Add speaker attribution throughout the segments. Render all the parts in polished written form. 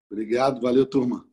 Speaker 1: Obrigado, valeu, turma.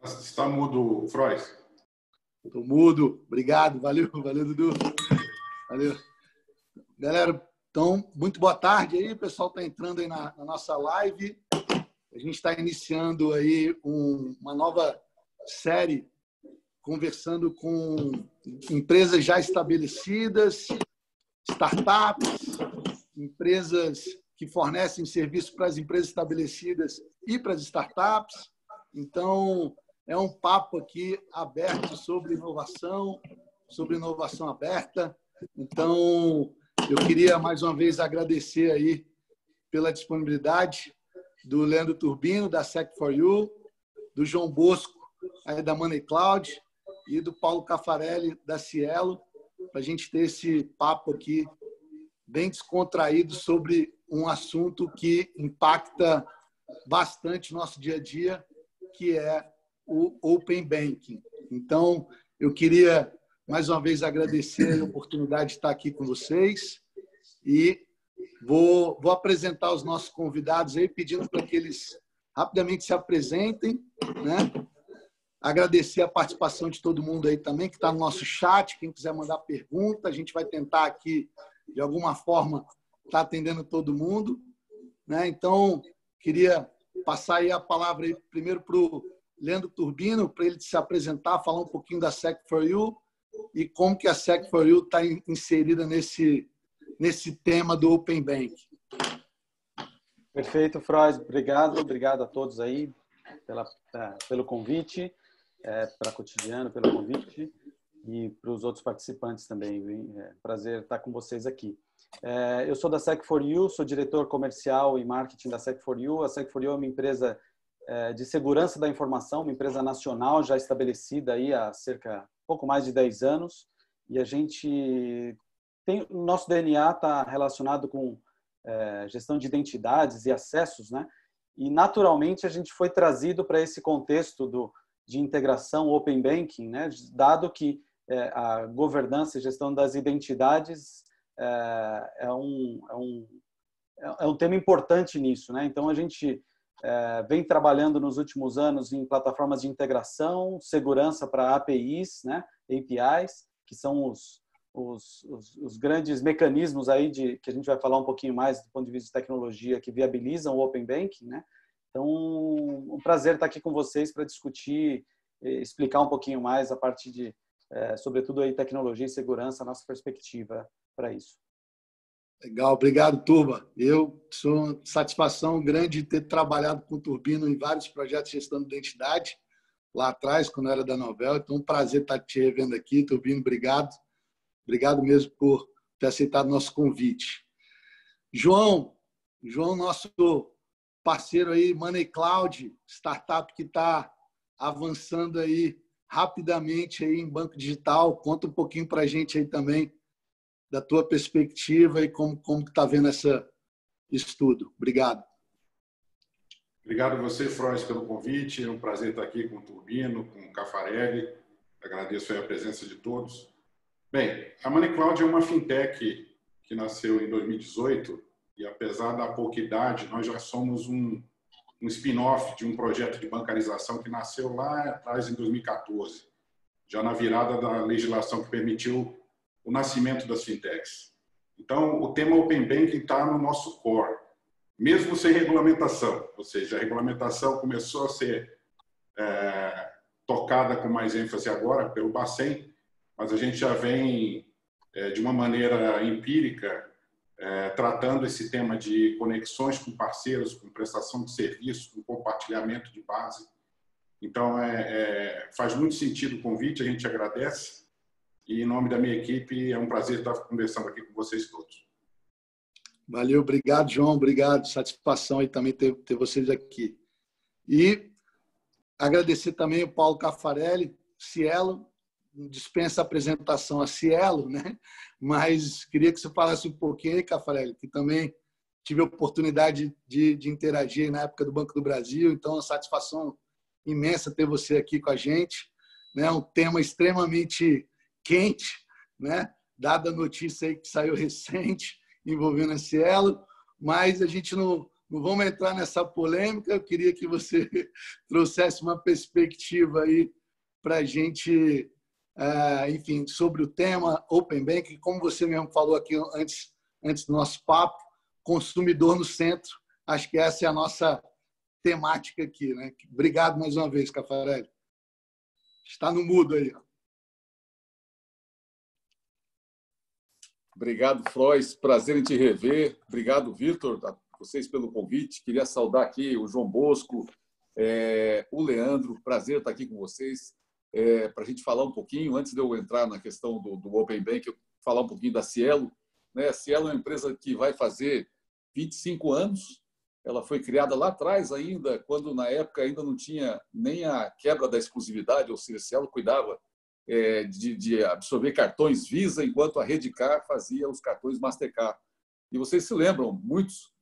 Speaker 2: Está mudo, Frois.
Speaker 1: Estou mudo. Obrigado. Valeu, Dudu. Valeu. Galera, então, muito boa tarde aí. O pessoal está entrando aí na nossa live. A gente está iniciando aí uma nova série conversando com empresas já estabelecidas, startups, empresas que fornecem serviço para as empresas estabelecidas e para as startups. Então, é um papo aqui aberto sobre inovação aberta. Então, eu queria mais uma vez agradecer aí pela disponibilidade do Leandro Turbino, da Sec4U, do João Bosco, aí da Money Cloud, e do Paulo Caffarelli, da Cielo, para a gente ter esse papo aqui bem descontraído sobre um assunto que impacta bastante nosso dia a dia, que é o Open Banking. Então, eu queria, mais uma vez, agradecer a oportunidade de estar aqui com vocês e vou apresentar os nossos convidados aí, pedindo para que eles rapidamente se apresentem, né? Agradecer a participação de todo mundo aí também, que está no nosso chat. Quem quiser mandar pergunta, a gente vai tentar aqui, de alguma forma, estar atendendo todo mundo, né? Então, queria passar aí a palavra aí primeiro para o Leandro Turbino, para ele se apresentar, falar um pouquinho da Sec4U e como que a Sec4U está inserida nesse tema do Open Bank.
Speaker 3: Perfeito, Freud. Obrigado a todos aí pelo convite, para Cotidiano, pelo convite, e para os outros participantes também. Prazer estar com vocês aqui. Eu sou da Sec4U, sou diretor comercial e marketing da Sec4U. A Sec4U é uma empresa de segurança da informação, uma empresa nacional já estabelecida aí há pouco mais de 10 anos, e a gente o nosso DNA está relacionado com gestão de identidades e acessos, né? E naturalmente a gente foi trazido para esse contexto de integração Open Banking, né? Dado que a governança e gestão das identidades é um tema importante nisso, né? Então a gente vem trabalhando nos últimos anos em plataformas de integração, segurança para APIs, né? APIs, que são os grandes mecanismos aí que a gente vai falar um pouquinho mais do ponto de vista de tecnologia que viabilizam o Open Banking, né? Então, um prazer estar aqui com vocês para discutir, explicar um pouquinho mais a parte de, sobretudo aí tecnologia e segurança, a nossa perspectiva para isso.
Speaker 1: Legal, obrigado, turma. Eu sou satisfação grande de ter trabalhado com o Turbino em vários projetos de gestão de identidade lá atrás, quando era da Novell. Então, um prazer estar te revendo aqui, Turbino. Obrigado. Obrigado mesmo por ter aceitado o nosso convite. João, nosso parceiro aí, Money Cloud, startup que está avançando aí rapidamente aí em banco digital. Conta um pouquinho para a gente aí também da tua perspectiva e como está vendo esse estudo. Obrigado.
Speaker 2: Obrigado a você, Frois, pelo convite. É um prazer estar aqui com o Turbino, com o Caffarelli. Agradeço aí a presença de todos. Bem, a Money Cloud é uma fintech que nasceu em 2018 e, apesar da pouca idade, nós já somos um spin-off de um projeto de bancarização que nasceu lá atrás, em 2014, já na virada da legislação que permitiu o nascimento das fintechs. Então, o tema Open Banking está no nosso core, mesmo sem regulamentação, ou seja, a regulamentação começou a ser tocada com mais ênfase agora pelo Bacen, mas a gente já vem, de uma maneira empírica, tratando esse tema de conexões com parceiros, com prestação de serviço, com compartilhamento de base. Então, faz muito sentido o convite, a gente agradece. E, em nome da minha equipe, é um prazer estar conversando aqui com vocês todos.
Speaker 1: Valeu, obrigado, João. Obrigado, satisfação aí também ter vocês aqui. E Agradecer também o Paulo Caffarelli, Cielo, dispensa a apresentação a Cielo, né? Mas queria que você falasse um pouquinho aí, Caffarelli, que também tive a oportunidade de interagir na época do Banco do Brasil, então é uma satisfação imensa ter você aqui com a gente, né? Um tema extremamente quente, né? Dada a notícia aí que saiu recente envolvendo a Cielo, mas a gente não vamos entrar nessa polêmica. Eu queria que você trouxesse uma perspectiva aí para a gente, enfim, sobre o tema Open Banking, como você mesmo falou aqui antes do nosso papo, consumidor no centro. Acho que essa é a nossa temática aqui, né? Obrigado mais uma vez, Caffarelli. Está no mudo aí.
Speaker 4: Obrigado, Frois. Prazer em te rever. Obrigado, Vitor, a vocês pelo convite. Queria saudar aqui o João Bosco, o Leandro. Prazer estar aqui com vocês para a gente falar um pouquinho, antes de eu entrar na questão do Open Banking, falar um pouquinho da Cielo. A Cielo é uma empresa que vai fazer 25 anos. Ela foi criada lá atrás ainda, quando na época ainda não tinha nem a quebra da exclusividade, ou seja, a Cielo cuidava de absorver cartões Visa, enquanto a Redcar fazia os cartões Mastercard. E vocês se lembram, muitos,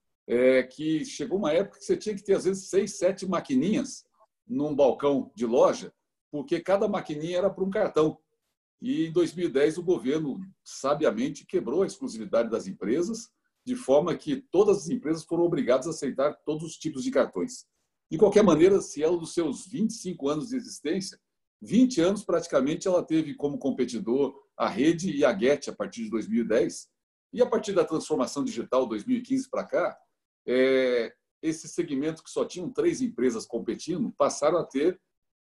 Speaker 4: que chegou uma época que você tinha que ter, às vezes, 6, 7 maquininhas num balcão de loja, porque cada maquininha era para um cartão. E em 2010 o governo sabiamente quebrou a exclusividade das empresas, de forma que todas as empresas foram obrigadas a aceitar todos os tipos de cartões. De qualquer maneira, a Cielo, dos seus 25 anos de existência, 20 anos praticamente ela teve como competidor a Rede e a Get a partir de 2010. E a partir da transformação digital 2015 para cá, esses segmentos que só tinham 3 empresas competindo passaram a ter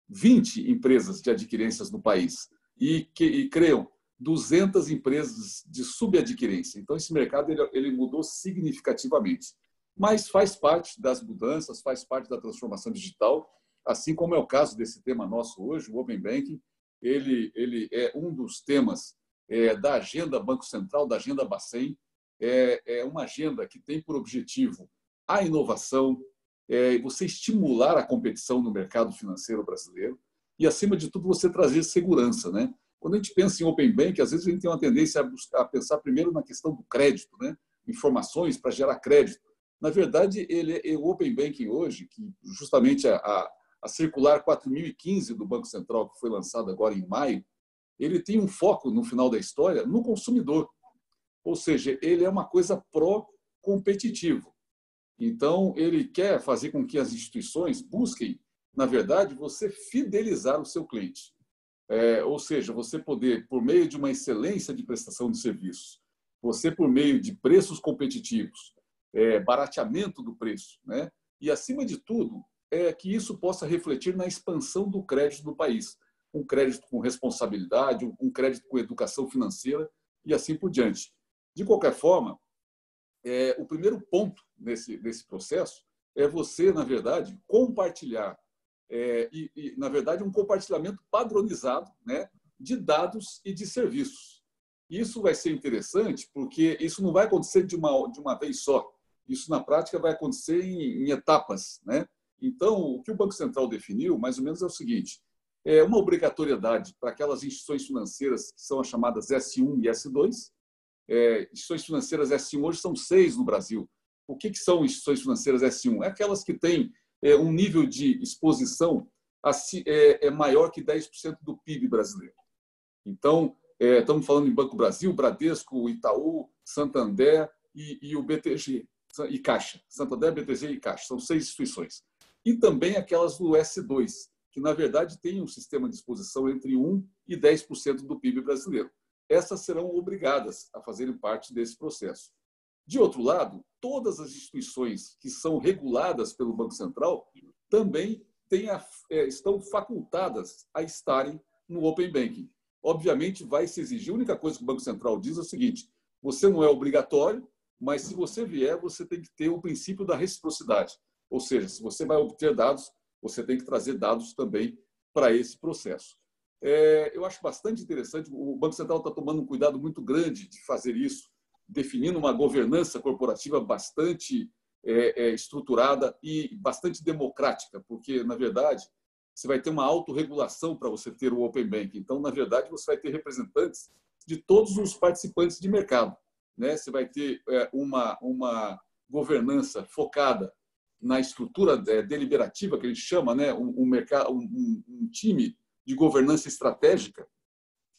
Speaker 4: 20 empresas de adquirências no país e criam 200 empresas de subadquirência. Então, esse mercado ele mudou significativamente. Mas faz parte das mudanças, faz parte da transformação digital, assim como é o caso desse tema nosso hoje, o Open Banking. Ele é um dos temas da agenda Banco Central, da agenda Bacen. É uma agenda que tem por objetivo a inovação, você estimular a competição no mercado financeiro brasileiro e, acima de tudo, você trazer segurança, né? Quando a gente pensa em Open Banking, às vezes a gente tem uma tendência a pensar primeiro na questão do crédito, né? Informações para gerar crédito. Na verdade, o Open Banking hoje, que justamente a circular 4015 do Banco Central, que foi lançada agora em maio, ele tem um foco, no final da história, no consumidor. Ou seja, ele é uma coisa pró-competitivo. Então, ele quer fazer com que as instituições busquem, na verdade, você fidelizar o seu cliente. Ou seja, você poder, por meio de uma excelência de prestação de serviços, você, por meio de preços competitivos, barateamento do preço, né? E, acima de tudo, que isso possa refletir na expansão do crédito do país. Um crédito com responsabilidade, um crédito com educação financeira e assim por diante. De qualquer forma, o primeiro ponto nesse processo é você, na verdade, compartilhar, na verdade, um compartilhamento padronizado, né, de dados e de serviços. Isso vai ser interessante porque isso não vai acontecer de uma vez só. Isso, na prática, vai acontecer em etapas, né? Então, o que o Banco Central definiu, mais ou menos, é o seguinte: uma obrigatoriedade para aquelas instituições financeiras que são as chamadas S1 e S2. Instituições financeiras S1 hoje são 6 no Brasil. O que são instituições financeiras S1? É aquelas que têm um nível de exposição maior que 10% do PIB brasileiro. Então, estamos falando em Banco Brasil, Bradesco, Itaú, Santander e o BTG e Caixa. Santander, BTG e Caixa. São 6 instituições. E também aquelas do S2, que, na verdade, têm um sistema de exposição entre 1% e 10% do PIB brasileiro. Essas serão obrigadas a fazerem parte desse processo. De outro lado, todas as instituições que são reguladas pelo Banco Central também estão facultadas a estarem no Open Banking. Obviamente, vai se exigir. A única coisa que o Banco Central diz é o seguinte: você não é obrigatório, mas se você vier, você tem que ter o princípio da reciprocidade. Ou seja, se você vai obter dados, você tem que trazer dados também para esse processo. Eu acho bastante interessante. O Banco Central está tomando um cuidado muito grande de fazer isso, definindo uma governança corporativa bastante estruturada e bastante democrática, porque, na verdade, você vai ter uma autorregulação para você ter o Open Banking. Então, na verdade, você vai ter representantes de todos os participantes de mercado, né? Você vai ter uma governança focada na estrutura deliberativa, que a gente chama, né? Um time de governança estratégica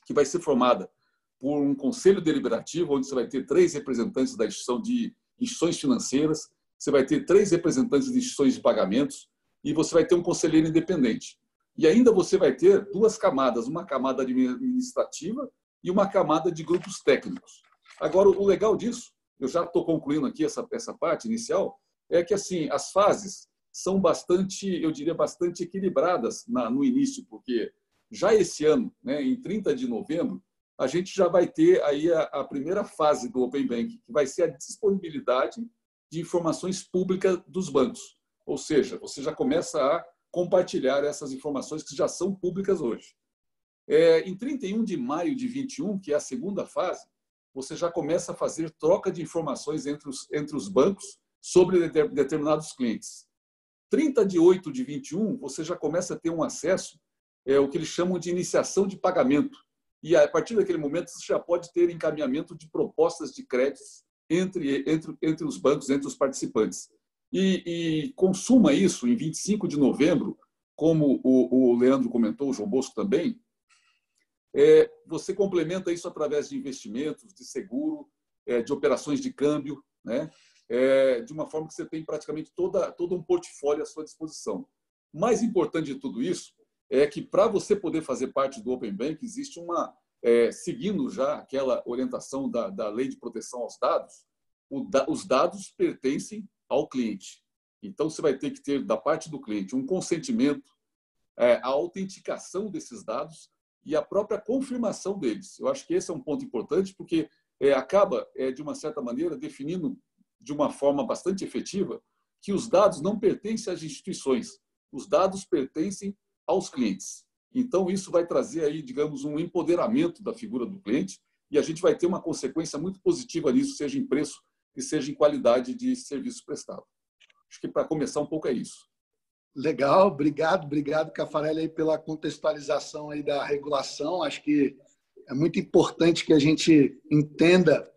Speaker 4: que vai ser formada por um conselho deliberativo, onde você vai ter 3 representantes da instituição de instituições financeiras, você vai ter 3 representantes de instituições de pagamentos e você vai ter um conselheiro independente. E ainda você vai ter 2 camadas, uma camada administrativa e uma camada de grupos técnicos. Agora, o legal disso, eu já estou concluindo aqui essa parte inicial, é que assim as fases são bastante, eu diria, bastante equilibradas no início, porque já esse ano, né, em 30 de novembro, a gente já vai ter aí a primeira fase do Open Banking, que vai ser a disponibilidade de informações públicas dos bancos. Ou seja, você já começa a compartilhar essas informações que já são públicas hoje. Em 31 de maio de 21, que é a segunda fase, você já começa a fazer troca de informações entre os bancos sobre determinados clientes. 30 de 8 de 21, você já começa a ter um acesso, o que eles chamam de iniciação de pagamento. E a partir daquele momento, você já pode ter encaminhamento de propostas de créditos entre os bancos, entre os participantes. E consuma isso em 25 de novembro, como o Leandro comentou, o João Bosco também, você complementa isso através de investimentos, de seguro, de operações de câmbio, né? De uma forma que você tem praticamente todo um portfólio à sua disposição. O mais importante de tudo isso é que, para você poder fazer parte do Open Bank, existe seguindo já aquela orientação da Lei de Proteção aos Dados, os dados pertencem ao cliente. Então, você vai ter que ter, da parte do cliente, um consentimento, a autenticação desses dados e a própria confirmação deles. Eu acho que esse é um ponto importante, porque acaba, de uma certa maneira, definindo de uma forma bastante efetiva que os dados não pertencem às instituições, os dados pertencem aos clientes. Então, isso vai trazer aí, digamos, um empoderamento da figura do cliente e a gente vai ter uma consequência muito positiva nisso, seja em preço e seja em qualidade de serviço prestado. Acho que, para começar, um pouco é isso.
Speaker 1: Legal, obrigado, Caffarelli, aí pela contextualização aí da regulação. Acho que é muito importante que a gente entenda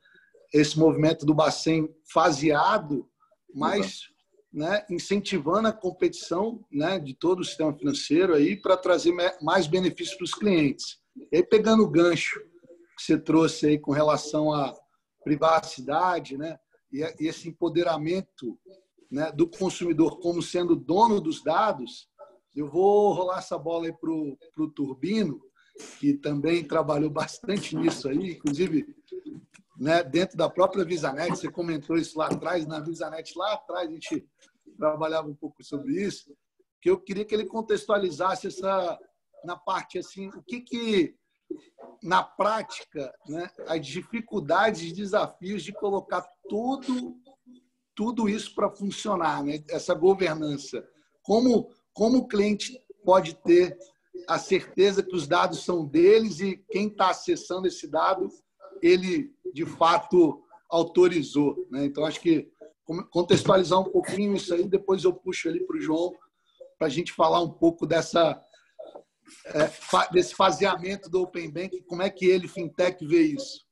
Speaker 1: esse movimento do Bacen faseado, mas né, incentivando a competição, né, de todo o sistema financeiro aí para trazer mais benefícios para os clientes. E aí, pegando o gancho que você trouxe aí com relação à privacidade, né, e esse empoderamento, né, do consumidor como sendo dono dos dados, eu vou rolar essa bola aí para o Turbino, que também trabalhou bastante nisso aí, inclusive, né, dentro da própria VisaNet, você comentou isso lá atrás, na VisaNet lá atrás a gente trabalhava um pouco sobre isso, que eu queria que ele contextualizasse na parte assim, o que na prática, né, as dificuldades e desafios de colocar tudo isso para funcionar, né, essa governança. Como o cliente pode ter a certeza que os dados são deles e quem está acessando esse dado, ele, de fato, autorizou, né? Então, acho que contextualizar um pouquinho isso aí, depois eu puxo ali para o João para a gente falar um pouco desse faseamento do Open Bank, como é que ele, fintech, vê isso.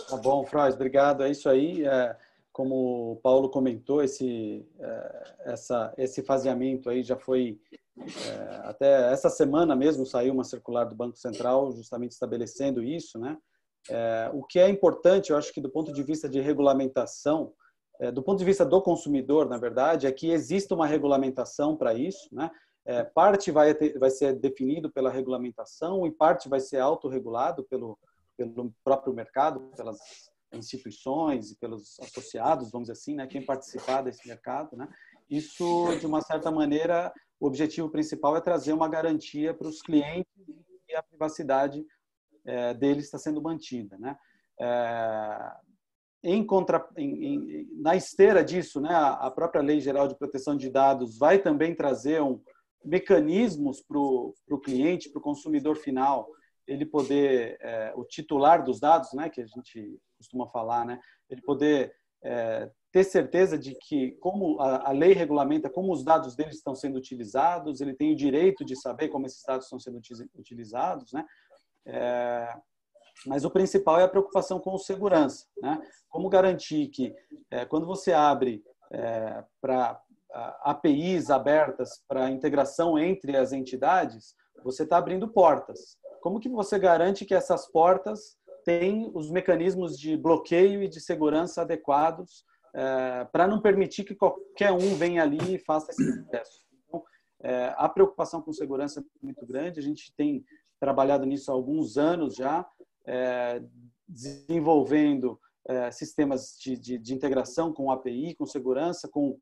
Speaker 3: Tá bom, Frois, obrigado. É isso aí. Como o Paulo comentou, esse faseamento aí já foi... até essa semana mesmo saiu uma circular do Banco Central justamente estabelecendo isso, né? O que é importante, eu acho que do ponto de vista de regulamentação, do ponto de vista do consumidor, na verdade, é que exista uma regulamentação para isso, né? Parte vai ser definido pela regulamentação e parte vai ser autorregulado pelo próprio mercado, pelas instituições e pelos associados, vamos dizer assim, né? Quem participar desse mercado, né? Isso, de uma certa maneira, o objetivo principal é trazer uma garantia para os clientes e a privacidade deles está sendo mantida, né? Na esteira disso, né, a própria Lei Geral de Proteção de Dados vai também trazer mecanismos para o cliente, para o consumidor final, ele poder, o titular dos dados, né, que a gente costuma falar, né, ele poder ter certeza de que, como a lei regulamenta como os dados deles estão sendo utilizados, ele tem o direito de saber como esses dados estão sendo utilizados, né? Mas o principal é a preocupação com segurança, né? Como garantir que, quando você abre para APIs abertas para integração entre as entidades, você está abrindo portas. Como que você garante que essas portas têm os mecanismos de bloqueio e de segurança adequados para não permitir que qualquer um venha ali e faça esse processo? Então, a preocupação com segurança é muito grande. A gente tem trabalhado nisso há alguns anos já, desenvolvendo sistemas de integração com API, com segurança, com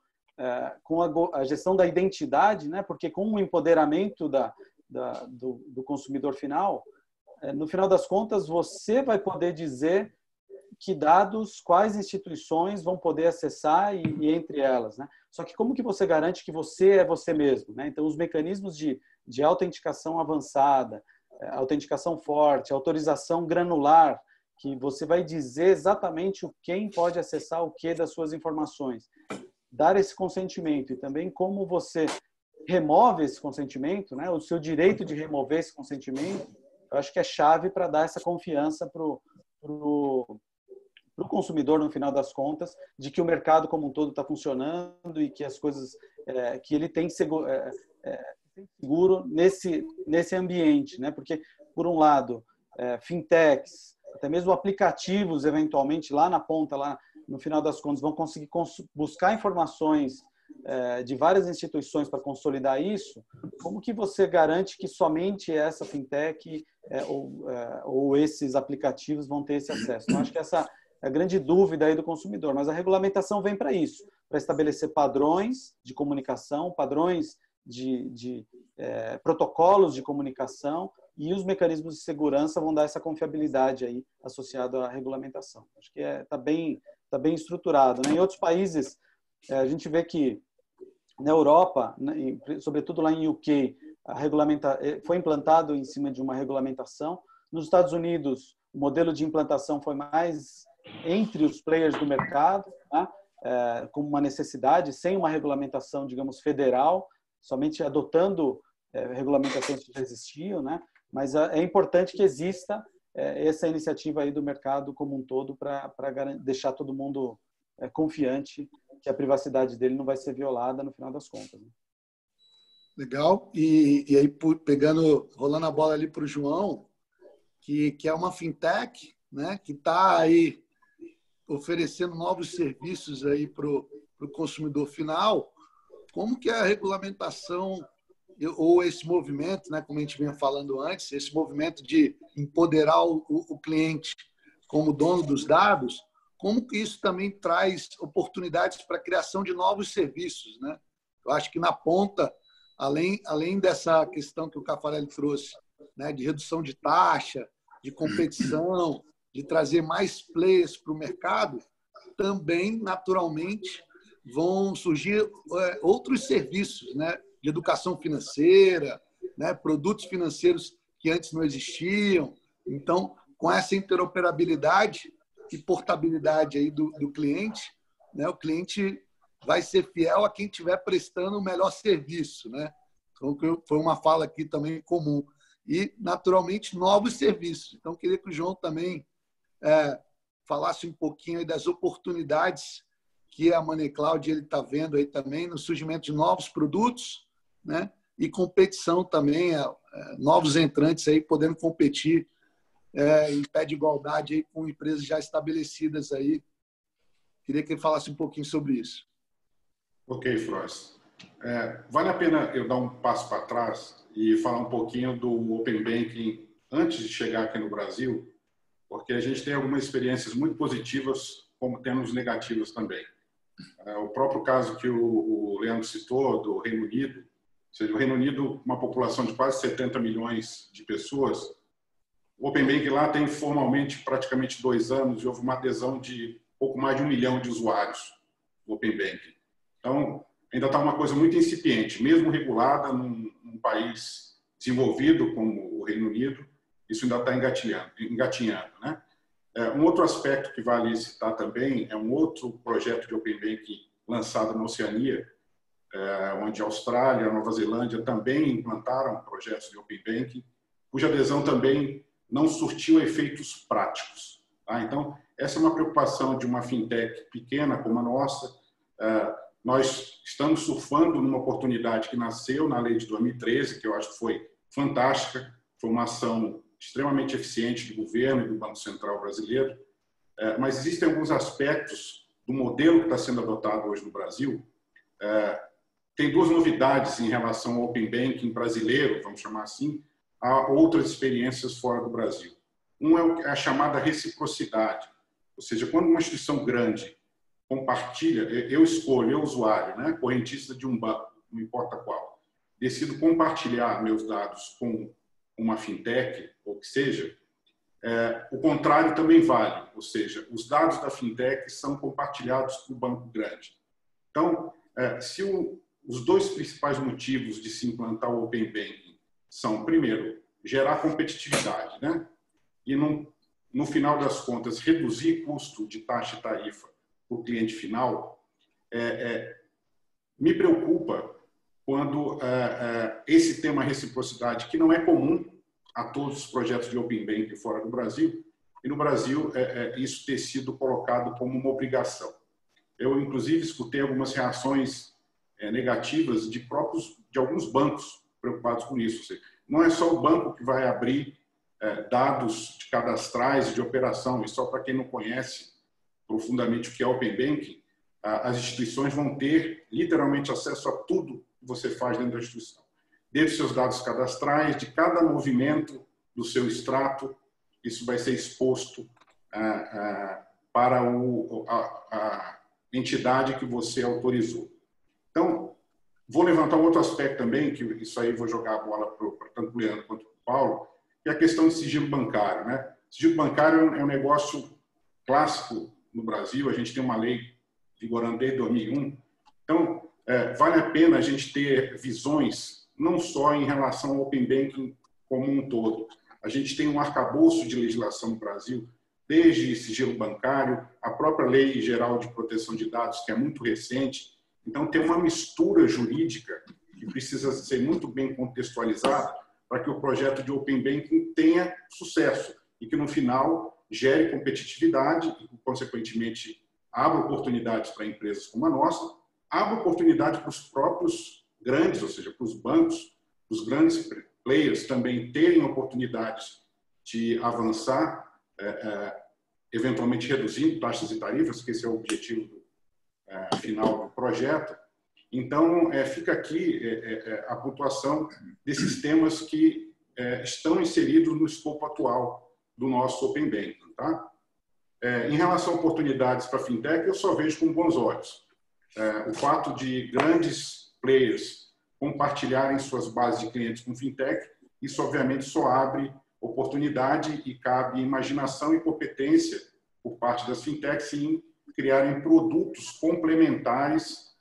Speaker 3: a gestão da identidade, né? Porque com o empoderamento do consumidor final, no final das contas, você vai poder dizer que dados, quais instituições vão poder acessar e entre elas, né? Só que como que você garante que você é você mesmo, né? Então, os mecanismos de autenticação avançada, autenticação forte, autorização granular, que você vai dizer exatamente quem pode acessar o que das suas informações, dar esse consentimento e também como você remove esse consentimento, né? O seu direito de remover esse consentimento, eu acho que é chave para dar essa confiança para o consumidor, no final das contas, de que o mercado como um todo está funcionando e que as coisas, que ele tem seguro nesse ambiente, né? Porque, por um lado, fintechs, até mesmo aplicativos, eventualmente, lá na ponta, lá no final das contas, vão conseguir buscar informações de várias instituições para consolidar isso. Como que você garante que somente essa fintech ou esses aplicativos vão ter esse acesso? Eu acho que essa é a grande dúvida aí do consumidor, mas a regulamentação vem para isso, para estabelecer padrões de comunicação, padrões de protocolos de comunicação, e os mecanismos de segurança vão dar essa confiabilidade aí associada à regulamentação. Acho que tá bem estruturado, né? Em outros países, a gente vê que na Europa, né, sobretudo lá em UK, foi implantado em cima de uma regulamentação. Nos Estados Unidos, o modelo de implantação foi mais entre os players do mercado, né? Com uma necessidade, sem uma regulamentação, digamos, federal, somente adotando regulamentações que já existiam, né? Mas é importante que exista essa iniciativa aí do mercado como um todo para deixar todo mundo confiante que a privacidade dele não vai ser violada no final das contas, né?
Speaker 1: Legal. E aí, rolando a bola ali para o João, que é uma fintech, né, que está aí oferecendo novos serviços aí para o consumidor final. Como que a regulamentação ou esse movimento, né, como a gente vinha falando antes, esse movimento de empoderar o cliente como dono dos dados, como que isso também traz oportunidades para a criação de novos serviços, né? Eu acho que na ponta, além dessa questão que o Caffarelli trouxe, né, de redução de taxa, de competição, de trazer mais players para o mercado, também, naturalmente, vão surgir outros serviços, né, de educação financeira, né, produtos financeiros que antes não existiam. Então, com essa interoperabilidade e portabilidade aí do cliente, né, o cliente vai ser fiel a quem estiver prestando o melhor serviço, né? Então, foi uma fala aqui também comum. E, naturalmente, novos serviços. Então, queria que o João também falasse um pouquinho aí das oportunidades que a Money Cloud está vendo aí também no surgimento de novos produtos, né? E competição também, novos entrantes aí podendo competir em pé de igualdade aí com empresas já estabelecidas aí. Queria que ele falasse um pouquinho sobre isso.
Speaker 2: Ok, Frost. Vale a pena eu dar um passo para trás e falar um pouquinho do Open Banking antes de chegar aqui no Brasil, porque a gente tem algumas experiências muito positivas, como temos negativas também. O próprio caso que o Leandro citou, do Reino Unido, ou seja, o Reino Unido, uma população de quase 70 milhões de pessoas, o Open Banking lá tem formalmente praticamente 2 anos e houve uma adesão de pouco mais de 1 milhão de usuários do Open Banking. Então, ainda está uma coisa muito incipiente, mesmo regulada num país desenvolvido como o Reino Unido, isso ainda está engatinhando, né? Um outro aspecto que vale citar também é um outro projeto de Open Banking lançado na Oceania, onde a Austrália e a Nova Zelândia também implantaram projetos de Open Banking, cuja adesão também não surtiu efeitos práticos. Tá? Então, essa é uma preocupação de uma fintech pequena como a nossa. Nós estamos surfando numa oportunidade que nasceu na lei de 2013, que eu acho que foi fantástica, foi uma ação extremamente eficiente do governo e do Banco Central brasileiro, mas existem alguns aspectos do modelo que está sendo adotado hoje no Brasil. Tem duas novidades em relação ao Open Banking brasileiro, vamos chamar assim, a outras experiências fora do Brasil. Um é a chamada reciprocidade, ou seja, quando uma instituição grande compartilha, eu escolho, eu usuário, né, correntista de um banco, não importa qual, decido compartilhar meus dados com uma fintech, ou que seja, o contrário também vale, ou seja, os dados da fintech são compartilhados com o banco grande. Então, se os dois principais motivos de se implantar o Open Banking são, primeiro, gerar competitividade, né? E, no final das contas, reduzir custo de taxa e tarifa para o cliente final, me preocupa quando esse tema reciprocidade, que não é comum a todos os projetos de Open Banking fora do Brasil, e no Brasil isso ter sido colocado como uma obrigação. Eu, inclusive, escutei algumas reações negativas de alguns bancos preocupados com isso. Ou seja, não é só o banco que vai abrir dados de cadastrais e de operação, e só para quem não conhece profundamente o que é Open Banking, as instituições vão ter literalmente acesso a tudo que você faz dentro da instituição. Desde os seus dados cadastrais, de cada movimento do seu extrato, isso vai ser exposto para a entidade que você autorizou. Então, vou levantar um outro aspecto também, que isso aí vou jogar a bola para tanto o Leandro quanto para o Paulo, que é a questão de sigilo bancário, né? Sigilo bancário é um negócio clássico no Brasil, a gente tem uma lei vigorando desde 2001. Então, vale a pena a gente ter visões não só em relação ao Open Banking como um todo. A gente tem um arcabouço de legislação no Brasil, desde sigilo bancário, a própria Lei Geral de Proteção de Dados, que é muito recente. Então, tem uma mistura jurídica que precisa ser muito bem contextualizada para que o projeto de Open Banking tenha sucesso e que, no final, gere competitividade e, consequentemente, abra oportunidades para empresas como a nossa, abra oportunidade para os próprios grandes, ou seja, para os bancos, os grandes players também terem oportunidades de avançar, eventualmente reduzindo taxas e tarifas, que esse é o objetivo final do projeto. Então, fica aqui a pontuação desses temas que estão inseridos no escopo atual do nosso Open Banking. Tá? Em relação a oportunidades para a fintech, eu só vejo com bons olhos. O fato de grandes players compartilharem suas bases de clientes com fintech, isso obviamente só abre oportunidade e cabe imaginação e competência por parte das fintechs em criarem produtos complementares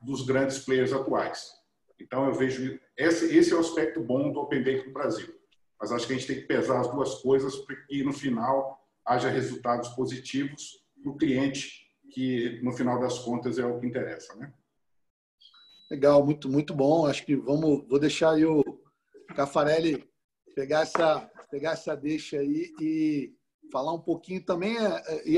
Speaker 2: dos grandes players atuais. Então, eu vejo esse é o aspecto bom do Open Banking no Brasil. Mas acho que a gente tem que pesar as duas coisas para que, no final, haja resultados positivos para o cliente, que, no final das contas, é o que interessa, né?
Speaker 1: Legal, muito, muito bom. Acho que vou deixar aí o Caffarelli pegar essa deixa aí e falar um pouquinho também, e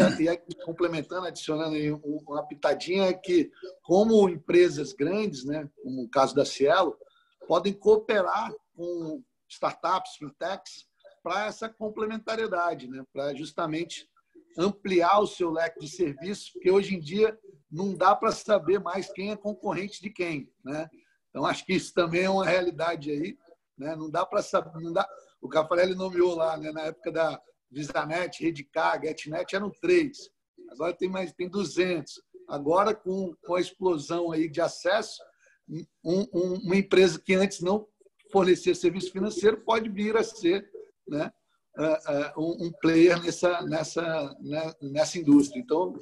Speaker 1: complementando, adicionando aí uma pitadinha, que como empresas grandes, né, como o caso da Cielo, podem cooperar com startups, fintechs, para essa complementariedade, né, para justamente ampliar o seu leque de serviços, porque hoje em dia não dá para saber mais quem é concorrente de quem, né? Então, acho que isso também é uma realidade aí, né? Não dá para saber, o Caffarelli nomeou lá, né, na época da VisaNet, Redcar, GetNet, eram 3. Agora tem 200. Agora, com a explosão aí de acesso, uma empresa que antes não fornecia serviço financeiro pode vir a ser, né, um player nessa indústria. Então,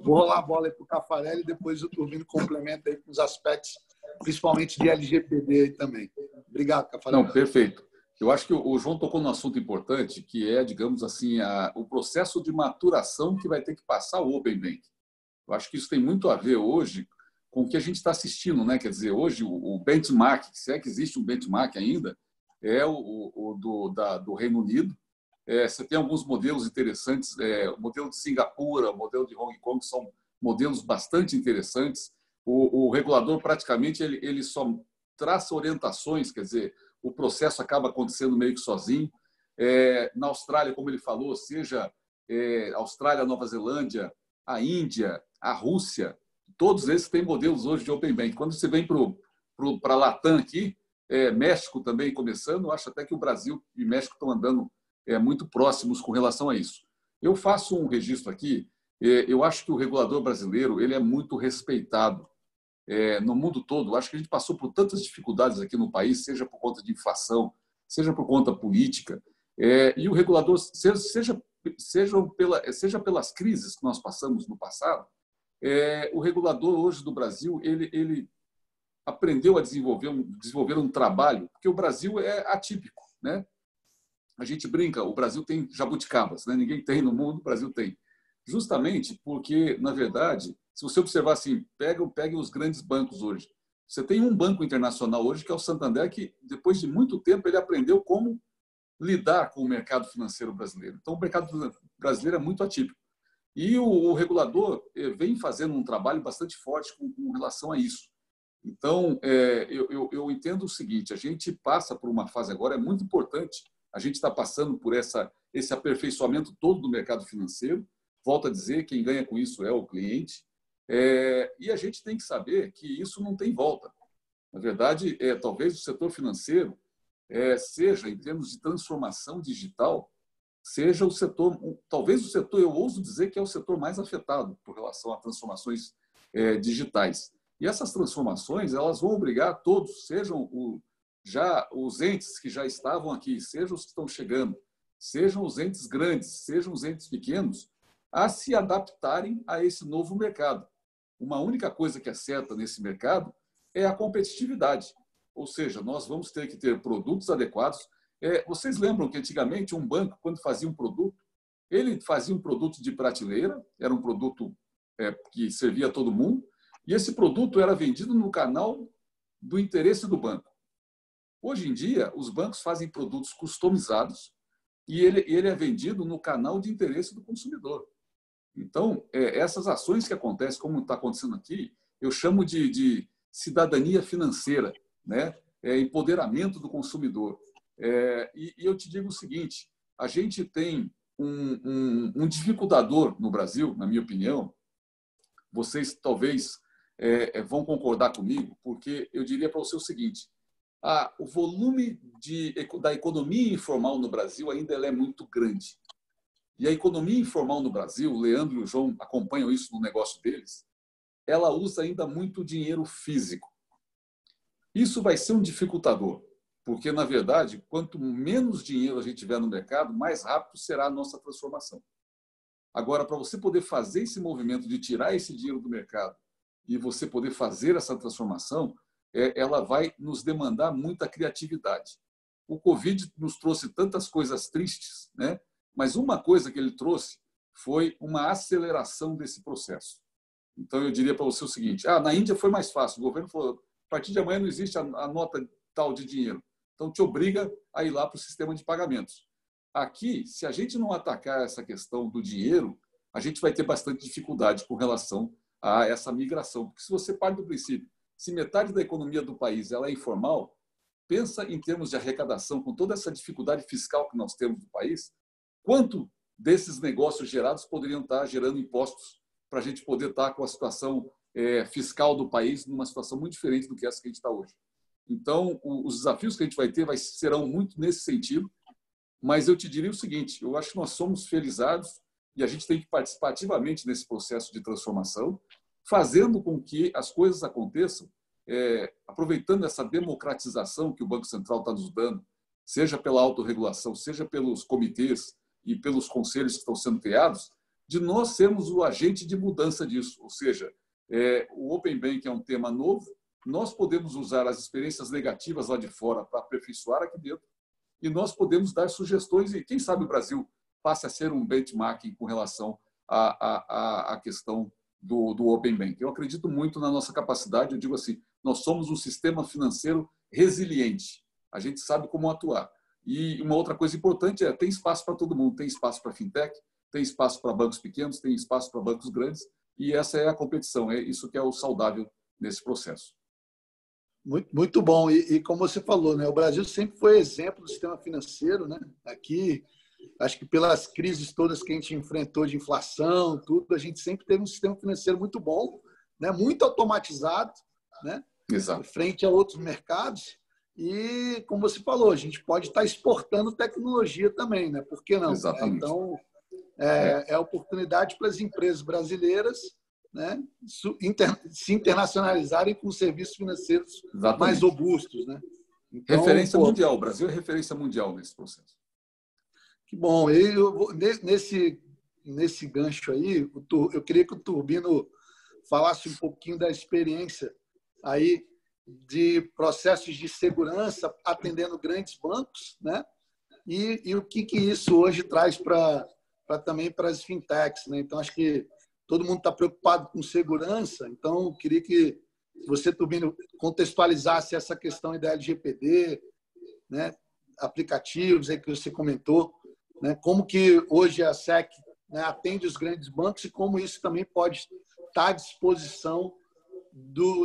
Speaker 1: vou rolar a bola para o Caffarelli e depois o Turbino complementa aí com os aspectos, principalmente de LGPD aí também. Obrigado, Caffarelli.
Speaker 4: Não, perfeito. Eu acho que o João tocou num assunto importante, que é, digamos assim, o processo de maturação que vai ter que passar o Open Bank. Eu acho que isso tem muito a ver hoje com o que a gente está assistindo, né? Quer dizer, hoje o benchmark, se é que existe um benchmark ainda, é do Reino Unido. Você tem alguns modelos interessantes, o modelo de Singapura, o modelo de Hong Kong, são modelos bastante interessantes. O regulador praticamente ele só traça orientações, quer dizer, o processo acaba acontecendo meio que sozinho. Na Austrália, como ele falou, seja Austrália, Nova Zelândia, a Índia, a Rússia, todos esses têm modelos hoje de Open Bank. Quando você vem para a Latam aqui, México também começando, eu acho até que o Brasil e México estão andando muito próximos com relação a isso. Eu faço um registro aqui, eu acho que o regulador brasileiro ele é muito respeitado no mundo todo. Eu acho que a gente passou por tantas dificuldades aqui no país, seja por conta de inflação, seja por conta política, e o regulador, seja pelas crises que nós passamos no passado, o regulador hoje do Brasil ele aprendeu a desenvolver um trabalho, porque o Brasil é atípico, né? A gente brinca, o Brasil tem jabuticabas, né? Ninguém tem no mundo, o Brasil tem. Justamente porque, na verdade, se você observar assim, pegue os grandes bancos hoje. Você tem um banco internacional hoje, que é o Santander, que depois de muito tempo ele aprendeu como lidar com o mercado financeiro brasileiro. Então, o mercado brasileiro é muito atípico. E o regulador vem fazendo um trabalho bastante forte com relação a isso. Então, eu entendo o seguinte, a gente passa por uma fase agora, é muito importante, a gente está passando por esse aperfeiçoamento todo do mercado financeiro. Volto a dizer, quem ganha com isso é o cliente. E a gente tem que saber que isso não tem volta. Na verdade, talvez o setor financeiro seja, em termos de transformação digital, seja o setor, talvez o setor, eu ouso dizer que é o setor mais afetado por relação a transformações digitais. E essas transformações, elas vão obrigar todos, sejam já os entes que já estavam aqui, sejam os que estão chegando, sejam os entes grandes, sejam os entes pequenos, a se adaptarem a esse novo mercado. Uma única coisa que é certa nesse mercado é a competitividade. Ou seja, nós vamos ter que ter produtos adequados. Vocês lembram que antigamente um banco, quando fazia um produto, ele fazia um produto de prateleira, era um produto que servia a todo mundo, e esse produto era vendido no canal do interesse do banco. Hoje em dia, os bancos fazem produtos customizados e ele é vendido no canal de interesse do consumidor. Então, essas ações que acontecem, como está acontecendo aqui, eu chamo de cidadania financeira, né? Empoderamento do consumidor. E eu te digo o seguinte, a gente tem um dificultador no Brasil, na minha opinião, vocês talvez vão concordar comigo, porque eu diria para você o seguinte, o volume da economia informal no Brasil ainda é muito grande. E a economia informal no Brasil, o Leandro e o João acompanham isso no negócio deles, ela usa ainda muito dinheiro físico. Isso vai ser um dificultador, porque, na verdade, quanto menos dinheiro a gente tiver no mercado, mais rápido será a nossa transformação. Agora, para você poder fazer esse movimento de tirar esse dinheiro do mercado e você poder fazer essa transformação, ela vai nos demandar muita criatividade. O Covid nos trouxe tantas coisas tristes, né? Mas uma coisa que ele trouxe foi uma aceleração desse processo. Então, eu diria para você o seguinte, na Índia foi mais fácil, o governo falou, a partir de amanhã não existe a nota tal de dinheiro, então te obriga a ir lá para o sistema de pagamentos. Aqui, se a gente não atacar essa questão do dinheiro, a gente vai ter bastante dificuldade com relação a essa migração. Porque se você parte do princípio, se metade da economia do país ela é informal, pensa em termos de arrecadação, com toda essa dificuldade fiscal que nós temos no país, quanto desses negócios gerados poderiam estar gerando impostos para a gente poder estar com a situação fiscal do país numa situação muito diferente do que essa que a gente está hoje. Então, os desafios que a gente vai ter serão muito nesse sentido, mas eu te diria o seguinte, eu acho que nós somos felizardos e a gente tem que participar ativamente nesse processo de transformação, fazendo com que as coisas aconteçam, aproveitando essa democratização que o Banco Central está nos dando, seja pela autorregulação, seja pelos comitês e pelos conselhos que estão sendo criados, de nós sermos o agente de mudança disso. Ou seja, o Open Bank é um tema novo, nós podemos usar as experiências negativas lá de fora para aperfeiçoar aqui dentro, e nós podemos dar sugestões e, quem sabe, o Brasil passe a ser um benchmarking com relação à questão do Open Banking. Eu acredito muito na nossa capacidade, eu digo assim, nós somos um sistema financeiro resiliente, a gente sabe como atuar. E uma outra coisa importante tem espaço para todo mundo, tem espaço para fintech, tem espaço para bancos pequenos, tem espaço para bancos grandes, e essa é a competição, é isso que é o saudável nesse processo.
Speaker 1: Muito bom. E como você falou, né, o Brasil sempre foi exemplo do sistema financeiro, né? Aqui, acho que pelas crises todas que a gente enfrentou de inflação, tudo, a gente sempre teve um sistema financeiro muito bom, né? Muito automatizado, né?
Speaker 4: Exato.
Speaker 1: Frente a outros mercados. E, como você falou, a gente pode estar exportando tecnologia também, né? Por que não?
Speaker 4: Exatamente.
Speaker 1: Então, é oportunidade para as empresas brasileiras, né, se internacionalizarem com serviços financeiros mais robustos, né?
Speaker 4: Então, referência mundial. O Brasil é referência mundial nesse processo.
Speaker 1: Que bom. Nesse gancho aí, eu queria que o Turbino falasse um pouquinho da experiência aí de processos de segurança atendendo grandes bancos, né? E o que isso hoje traz também para as fintechs, né? Então, acho que todo mundo está preocupado com segurança, então eu queria que você, Turbino, contextualizasse essa questão da LGPD, né? Aplicativos aí que você comentou, né? Como que hoje a SEC, né, atende os grandes bancos e como isso também pode estar à disposição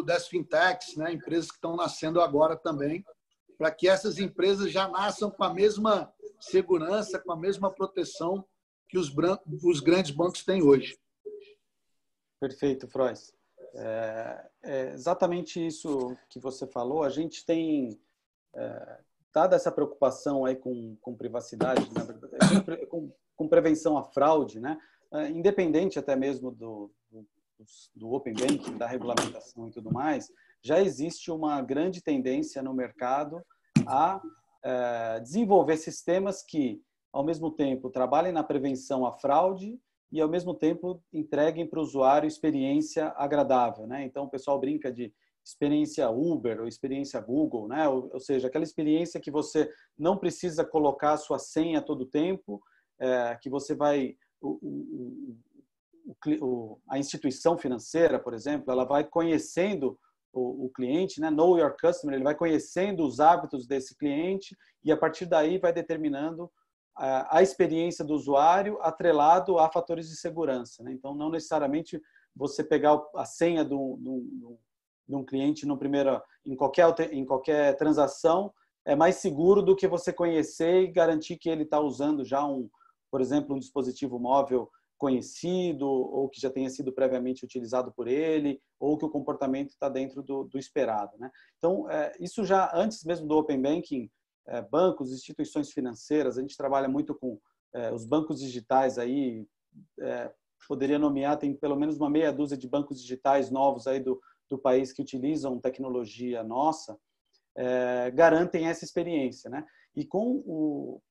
Speaker 1: das fintechs, né? Empresas que estão nascendo agora também, para que essas empresas já nasçam com a mesma segurança, com a mesma proteção que os grandes bancos têm hoje.
Speaker 3: Perfeito, Frois. É exatamente isso que você falou. A gente tem dado essa preocupação aí com privacidade, na verdade, com prevenção à fraude, né? Independente até mesmo do Open Banking, da regulamentação e tudo mais, já existe uma grande tendência no mercado a desenvolver sistemas que, ao mesmo tempo, trabalhem na prevenção à fraude e, ao mesmo tempo, entreguem para o usuário experiência agradável, né? Então, o pessoal brinca de experiência Uber ou experiência Google, né? Ou seja, aquela experiência que você não precisa colocar a sua senha a todo tempo, que você vai... a instituição financeira, por exemplo, ela vai conhecendo o cliente, né? Know your customer, ele vai conhecendo os hábitos desse cliente e, a partir daí, vai determinando a experiência do usuário atrelado a fatores de segurança, né? Então, não necessariamente você pegar a senha de um cliente em qualquer transação é mais seguro do que você conhecer e garantir que ele está usando já por exemplo, um dispositivo móvel conhecido ou que já tenha sido previamente utilizado por ele ou que o comportamento está dentro do esperado, né? Então, isso já antes mesmo do Open Banking, bancos, instituições financeiras, a gente trabalha muito com os bancos digitais aí, poderia nomear, tem pelo menos uma meia dúzia de bancos digitais novos aí do país que utilizam tecnologia nossa, garantem essa experiência, né? E com o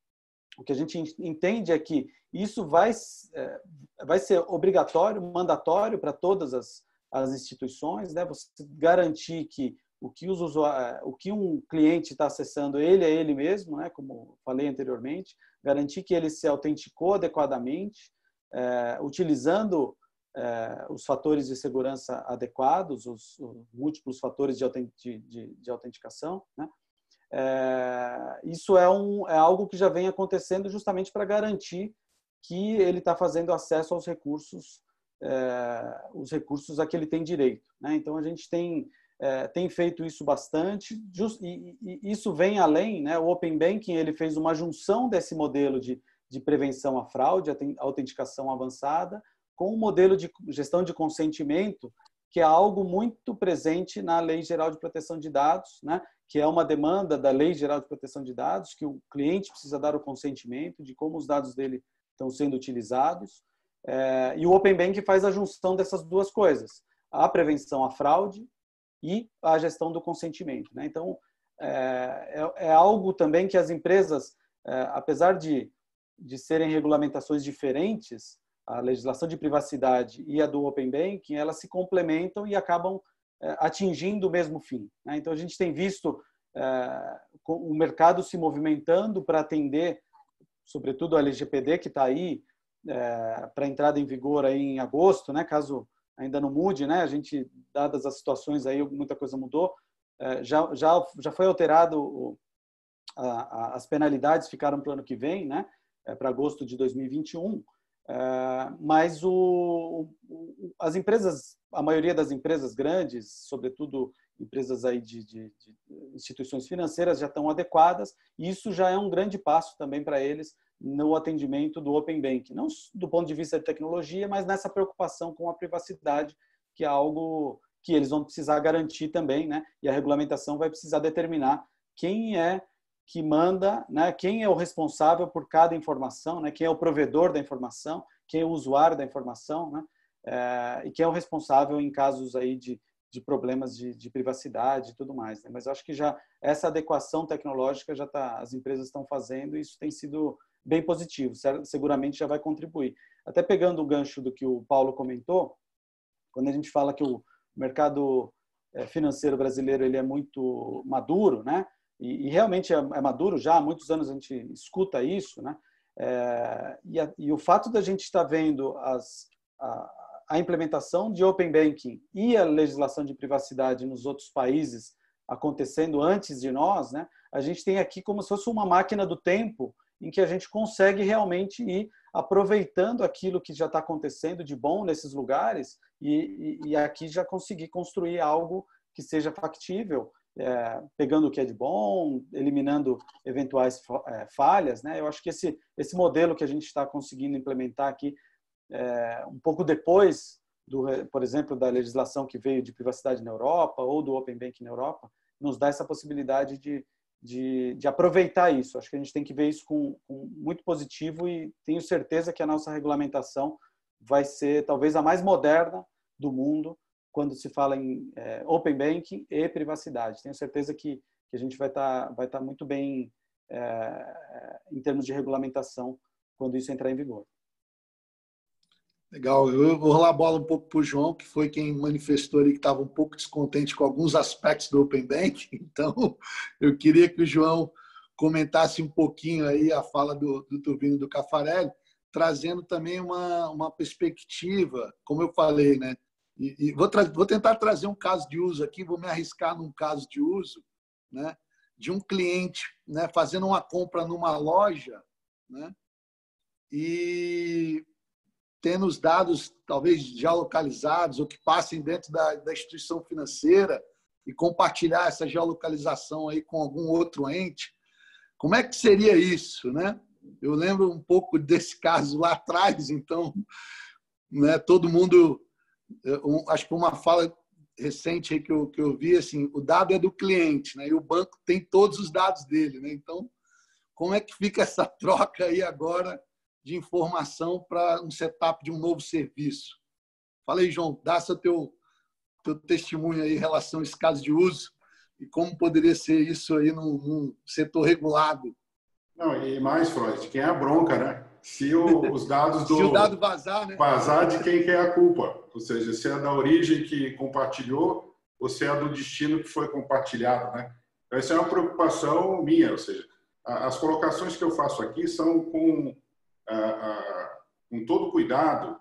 Speaker 3: que a gente entende é que isso vai ser obrigatório, mandatório para todas as instituições, né? Você garantir que o que um cliente está acessando, ele é ele mesmo, né? Como falei anteriormente, garantir que ele se autenticou adequadamente, utilizando os fatores de segurança adequados, os múltiplos fatores de autenticação, né? Isso é algo que já vem acontecendo justamente para garantir que ele está fazendo acesso aos recursos, os recursos a que ele tem direito, né? Então, a gente tem feito isso bastante, e isso vem além, né? O Open Banking ele fez uma junção desse modelo de prevenção à fraude, autenticação avançada, com um modelo de gestão de consentimento, que é algo muito presente na Lei Geral de Proteção de Dados, né? Que é uma demanda da Lei Geral de Proteção de Dados, que o cliente precisa dar o consentimento de como os dados dele estão sendo utilizados. E o Open Banking faz a junção dessas duas coisas, a prevenção à fraude e a gestão do consentimento, né? Então, é algo também que as empresas, apesar de serem regulamentações diferentes, a legislação de privacidade e a do Open Banking, elas se complementam e acabam atingindo o mesmo fim, né? Então, a gente tem visto o mercado se movimentando para atender, sobretudo a LGPD, que está aí para entrada em vigor aí em agosto, né? Caso ainda não mude, né? A gente, dadas as situações aí, muita coisa mudou. Já foi alterado, as penalidades ficaram para o ano que vem, né? Para agosto de 2021. Mas as empresas, a maioria das empresas grandes, sobretudo empresas aí de instituições financeiras, já estão adequadas, e isso já é um grande passo também para eles no atendimento do Open Banking, não do ponto de vista de tecnologia, mas nessa preocupação com a privacidade, que é algo que eles vão precisar garantir também, né? E a regulamentação vai precisar determinar quem é que manda, né? Quem é o responsável por cada informação, né? Quem é o provedor da informação, quem é o usuário da informação, né? E quem é o responsável em casos aí de problemas de privacidade e tudo mais, né? Mas eu acho que já essa adequação tecnológica as empresas estão fazendo, e isso tem sido bem positivo, seguramente já vai contribuir. Até pegando o gancho do que o Paulo comentou, quando a gente fala que o mercado financeiro brasileiro ele é muito maduro, né? E realmente é maduro já, há muitos anos a gente escuta isso, né? E o fato da gente estar vendo a implementação de Open Banking e a legislação de privacidade nos outros países acontecendo antes de nós, né? A gente tem aqui como se fosse uma máquina do tempo em que a gente consegue realmente ir aproveitando aquilo que já está acontecendo de bom nesses lugares e aqui já conseguir construir algo que seja factível, pegando o que é de bom, eliminando eventuais falhas, né? Eu acho que esse modelo que a gente está conseguindo implementar aqui, um pouco depois, por exemplo, da legislação que veio de privacidade na Europa ou do Open Banking na Europa, nos dá essa possibilidade de aproveitar isso. Acho que a gente tem que ver isso com muito positivo, e tenho certeza que a nossa regulamentação vai ser talvez a mais moderna do mundo quando se fala em Open Banking e privacidade. Tenho certeza que a gente vai estar muito bem em termos de regulamentação quando isso entrar em vigor.
Speaker 1: Legal. Eu vou rolar a bola um pouco para o João, que foi quem manifestou ali que estava um pouco descontente com alguns aspectos do Open Banking. Então, eu queria que o João comentasse um pouquinho aí a fala do Turbino e do Caffarelli, trazendo também uma perspectiva, como eu falei, né? E vou tentar trazer um caso de uso aqui, vou me arriscar num caso de uso, né? De um cliente, né? Fazendo uma compra numa loja, né? E tendo os dados talvez já localizados ou que passem dentro da instituição financeira e compartilhar essa geolocalização aí com algum outro ente. Como é que seria isso, né? Eu lembro um pouco desse caso lá atrás, então, né, todo mundo, acho que uma fala recente aí que eu vi, assim, o dado é do cliente, né? E o banco tem todos os dados dele, né? Então, como é que fica essa troca aí agora de informação para um setup de um novo serviço? Fala aí, João, dá seu teu testemunho aí em relação a esse caso de uso e como poderia ser isso aí num setor regulado.
Speaker 2: Não, e mais, Freud, quem é a bronca, né? Se os dados
Speaker 1: se o dado vazar, né?
Speaker 2: Vazar, de quem que é a culpa? Ou seja, se é da origem que compartilhou ou se é do destino que foi compartilhado, né? Então, essa é uma preocupação minha, ou seja, as colocações que eu faço aqui são com todo cuidado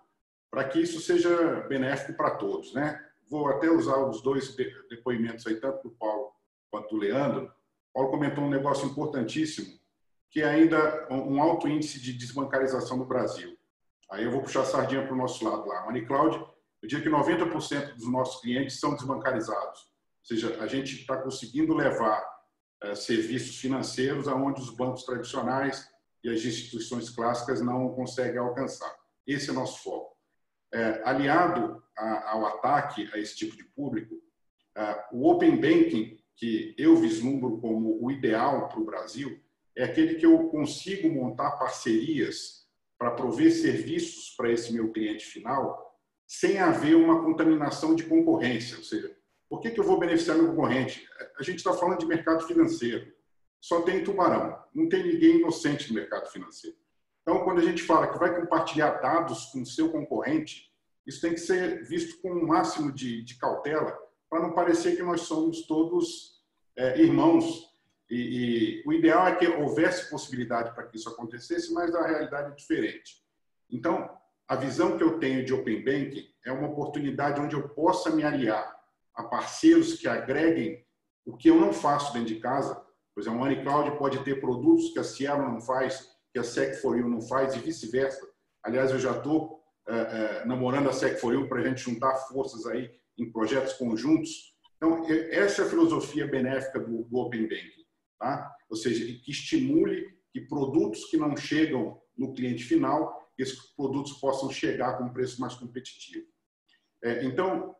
Speaker 2: para que isso seja benéfico para todos, né? Vou até usar os dois depoimentos aí, tanto do Paulo quanto do Leandro. O Paulo comentou um negócio importantíssimo, que é ainda um alto índice de desbancarização no Brasil. Aí eu vou puxar a sardinha para o nosso lado lá. A MoneyCloud, eu diria que 90% dos nossos clientes são desbancarizados. Ou seja, a gente está conseguindo levar serviços financeiros aonde os bancos tradicionais e as instituições clássicas não conseguem alcançar. Esse é o nosso foco. Aliado ao ataque a esse tipo de público, o Open Banking, que eu vislumbro como o ideal para o Brasil, é aquele que eu consigo montar parcerias para prover serviços para esse meu cliente final sem haver uma contaminação de concorrência. Ou seja, por que eu vou beneficiar meu concorrente? A gente está falando de mercado financeiro. Só tem tubarão. Não tem ninguém inocente no mercado financeiro. Então, quando a gente fala que vai compartilhar dados com o seu concorrente, isso tem que ser visto com o máximo de cautela para não parecer que nós somos todos irmãos. E o ideal é que houvesse possibilidade para que isso acontecesse, mas a realidade é diferente. Então, a visão que eu tenho de Open Banking é uma oportunidade onde eu possa me aliar a parceiros que agreguem o que eu não faço dentro de casa. Por exemplo, a MoneyCloud pode ter produtos que a Cielo não faz, que a Sec4U não faz e vice-versa. Aliás, eu já estou namorando a Sec4U para a gente juntar forças aí em projetos conjuntos. Então, essa é a filosofia benéfica do Open Banking, tá? Ou seja, que estimule que produtos que não chegam no cliente final, esses produtos possam chegar com um preço mais competitivo. Então,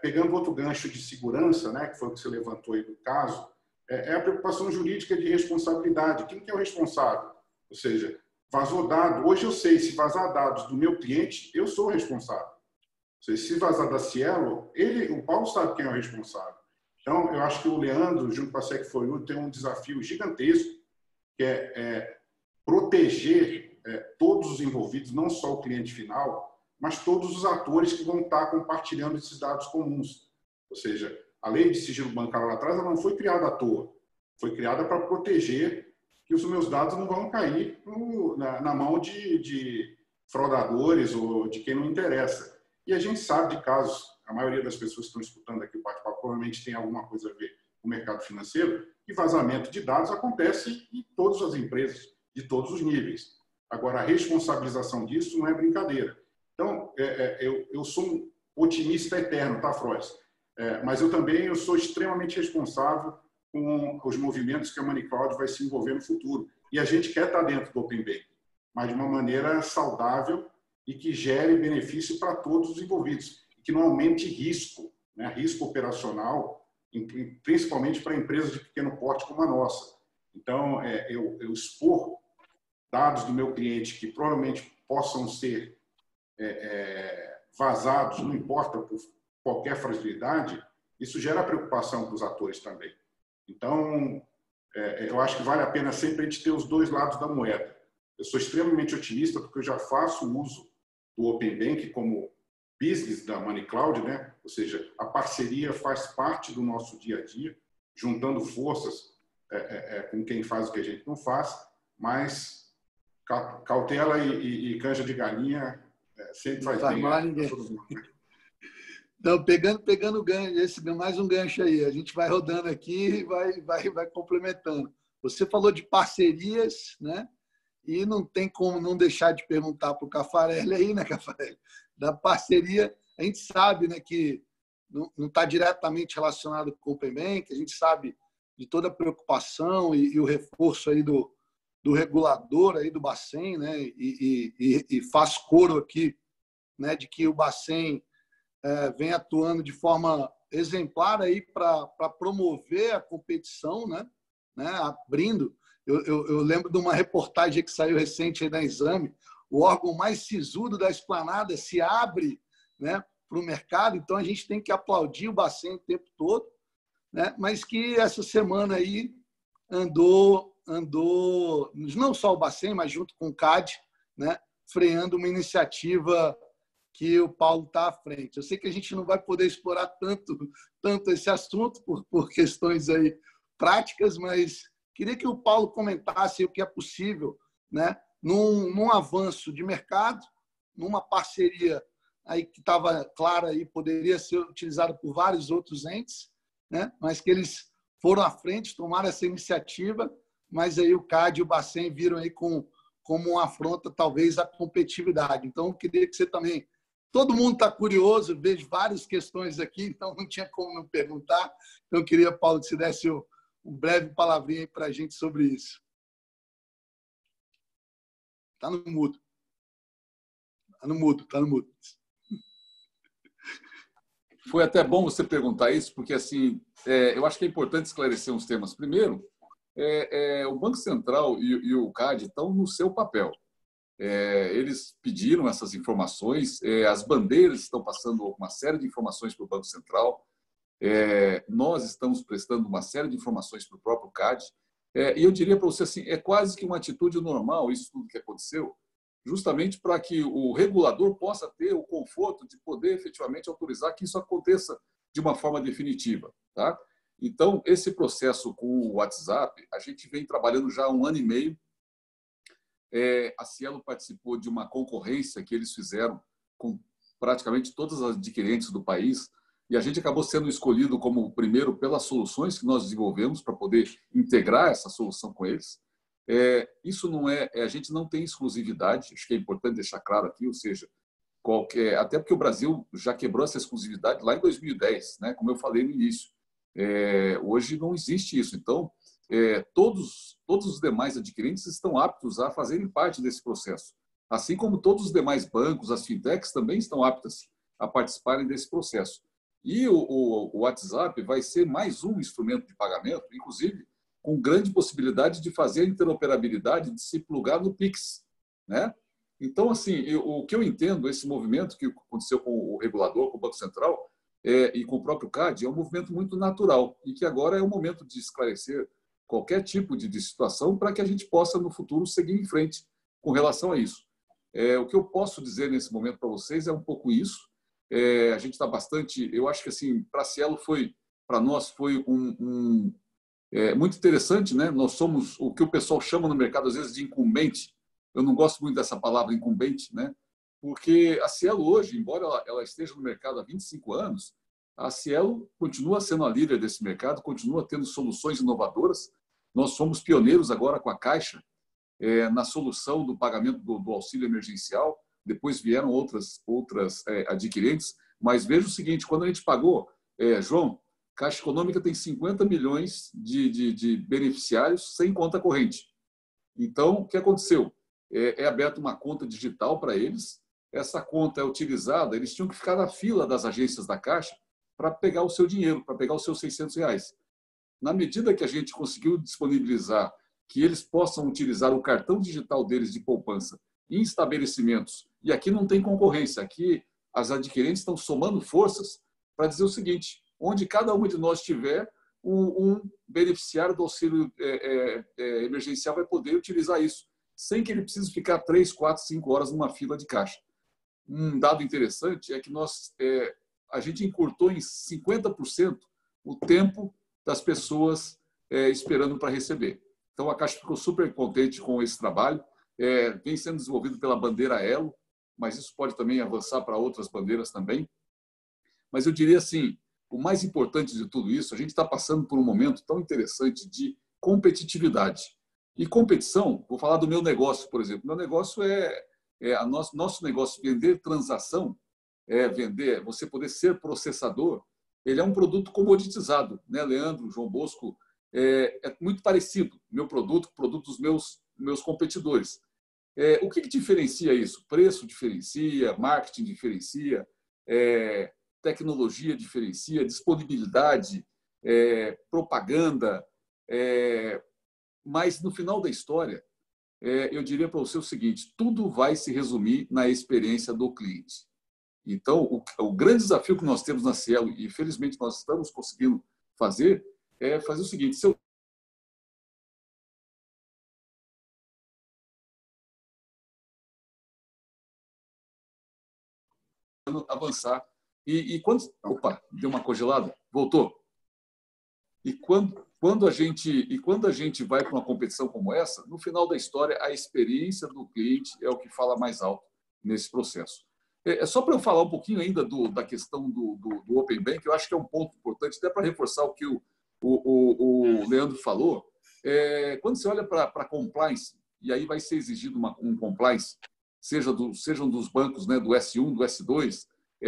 Speaker 2: pegando outro gancho de segurança, né, que foi o que você levantou aí do caso, é a preocupação jurídica de responsabilidade. Quem que é o responsável? Ou seja, vazou dado. Hoje eu sei, se vazar dados do meu cliente, eu sou o responsável. Ou seja, se vazar da Cielo, o Paulo sabe quem é o responsável. Então, eu acho que o Leandro, junto com a Sec4U, tem um desafio gigantesco, que é proteger todos os envolvidos, não só o cliente final, mas todos os atores que vão estar compartilhando esses dados comuns. Ou seja, a lei de sigilo bancário lá atrás ela não foi criada à toa. Foi criada para proteger que os meus dados não vão cair na mão de fraudadores ou de quem não interessa. E a gente sabe de casos, a maioria das pessoas que estão escutando aqui o bate-papo provavelmente tem alguma coisa a ver com o mercado financeiro, e vazamento de dados acontece em todas as empresas, de todos os níveis. Agora, a responsabilização disso não é brincadeira. Então, eu sou um otimista eterno, tá, Freud? Mas eu sou extremamente responsável com os movimentos que a MoneyCloud vai se envolver no futuro. E a gente quer estar dentro do Open Banking, mas de uma maneira saudável e que gere benefício para todos os envolvidos, e que não aumente risco, né? Risco operacional, principalmente para empresas de pequeno porte como a nossa. Então, eu expor dados do meu cliente que provavelmente possam ser vazados, não importa por qualquer fragilidade, isso gera preocupação para os atores também. Então, eu acho que vale a pena sempre a gente ter os dois lados da moeda. Eu sou extremamente otimista porque eu já faço uso do Open Banking como business da MoneyCloud, né? Ou seja, a parceria faz parte do nosso dia a dia, juntando forças com quem faz o que a gente não faz, mas cautela e canja de galinha sempre faz bem.
Speaker 1: Mal ninguém. Então, pegando gancho, mais um gancho aí, a gente vai rodando aqui e vai complementando. Você falou de parcerias, né? E não tem como não deixar de perguntar para o Caffarelli aí, né, Caffarelli? Da parceria, a gente sabe, né, que não está diretamente relacionado com o Open Banking, a gente sabe de toda a preocupação e o reforço aí do regulador aí do Bacen, né? E faz coro aqui, né, de que o Bacen vem atuando de forma exemplar aí para promover a competição, né, abrindo. Eu lembro de uma reportagem que saiu recente aí da Exame, o órgão mais sisudo da esplanada se abre, né, para o mercado, então a gente tem que aplaudir o Bacen o tempo todo, né, mas que essa semana aí andou não só o Bacen, mas junto com o CAD, né, freando uma iniciativa que o Paulo está à frente. Eu sei que a gente não vai poder explorar tanto esse assunto por questões aí práticas, mas queria que o Paulo comentasse o que é possível, né, num avanço de mercado, numa parceria aí que estava clara e poderia ser utilizada por vários outros entes, né, mas que eles foram à frente, tomaram essa iniciativa, mas aí o CAD e o Bacen viram aí como uma afronta, talvez, à competitividade. Então, eu queria que você também... Todo mundo está curioso, vejo várias questões aqui, então não tinha como não perguntar. Então, eu queria, Paulo, que você desse um breve palavrinha para a gente sobre isso. Está no mudo. Está no mudo.
Speaker 4: Foi até bom você perguntar isso, porque assim, eu acho que é importante esclarecer uns temas. Primeiro, o Banco Central e o CAD estão no seu papel. Eles pediram essas informações, as bandeiras estão passando uma série de informações para o Banco Central, nós estamos prestando uma série de informações para o próprio CAD, e eu diria para você assim, é quase que uma atitude normal isso tudo que aconteceu, justamente para que o regulador possa ter o conforto de poder efetivamente autorizar que isso aconteça de uma forma definitiva, tá? Então, esse processo com o WhatsApp, a gente vem trabalhando já há 1 ano e meio. A Cielo participou de uma concorrência que eles fizeram com praticamente todas as adquirentes do país, e a gente acabou sendo escolhido como o primeiro pelas soluções que nós desenvolvemos para poder integrar essa solução com eles. Isso não a gente não tem exclusividade, acho que é importante deixar claro aqui, ou seja, até porque o Brasil já quebrou essa exclusividade lá em 2010, né? Como eu falei no início. Hoje não existe isso. Então, todos os demais adquirentes estão aptos a fazerem parte desse processo. Assim como todos os demais bancos, as fintechs também estão aptas a participarem desse processo. E o WhatsApp vai ser mais um instrumento de pagamento, inclusive com grande possibilidade de fazer a interoperabilidade, de se plugar no Pix, né? Então, assim, o que eu entendo, esse movimento que aconteceu com o regulador, com o Banco Central e com o próprio CAD, é um movimento muito natural e que agora é o momento de esclarecer qualquer tipo de situação para que a gente possa, no futuro, seguir em frente com relação a isso. O que eu posso dizer nesse momento para vocês é um pouco isso. A gente está bastante... Eu acho que, assim, para a Cielo para nós, foi muito interessante, né? Nós somos o que o pessoal chama no mercado, às vezes, de incumbente. Eu não gosto muito dessa palavra incumbente, né? Porque a Cielo hoje, embora ela esteja no mercado há 25 anos, a Cielo continua sendo a líder desse mercado, continua tendo soluções inovadoras. Nós somos pioneiros agora com a Caixa na solução do pagamento do auxílio emergencial. Depois vieram outras adquirentes. Mas veja o seguinte, quando a gente pagou, João, Caixa Econômica tem 50 milhões de beneficiários sem conta corrente. Então, o que aconteceu? É aberta uma conta digital para eles, essa conta é utilizada, eles tinham que ficar na fila das agências da Caixa para pegar o seu dinheiro, para pegar os seus R$600. Na medida que a gente conseguiu disponibilizar que eles possam utilizar o cartão digital deles de poupança em estabelecimentos, e aqui não tem concorrência, aqui as adquirentes estão somando forças para dizer o seguinte, onde cada uma de nós tiver, um beneficiário do auxílio emergencial vai poder utilizar isso, sem que ele precise ficar 3, 4, 5 horas numa fila de caixa. Um dado interessante é que a gente encurtou em 50% o tempo das pessoas esperando para receber. Então, a Caixa ficou super contente com esse trabalho. Vem sendo desenvolvido pela bandeira Elo, mas isso pode também avançar para outras bandeiras também. Mas eu diria assim, o mais importante de tudo isso, a gente está passando por um momento tão interessante de competitividade. E competição, vou falar do meu negócio, por exemplo. Meu negócio nosso negócio, vender transação, vender, você poder ser processador, ele é um produto comoditizado, né, Leandro, João Bosco? É muito parecido, meu produto, produto dos meus competidores. O que diferencia isso? Preço diferencia, marketing diferencia, tecnologia diferencia, disponibilidade, propaganda. Mas, no final da história, eu diria para você o seguinte, tudo vai se resumir na experiência do cliente. Então, o grande desafio que nós temos na Cielo, e felizmente nós estamos conseguindo fazer, é fazer o seguinte, se eu avançar, e quando... Opa, deu uma congelada? Voltou. E quando a gente vai para uma competição como essa, no final da história, a experiência do cliente é o que fala mais alto nesse processo. Só para eu falar um pouquinho ainda da questão do Open Bank, eu acho que é um ponto importante, até para reforçar o que o Leandro falou. Quando você olha para compliance, e aí vai ser exigido um compliance, sejam dos bancos, né, do S1, do S2,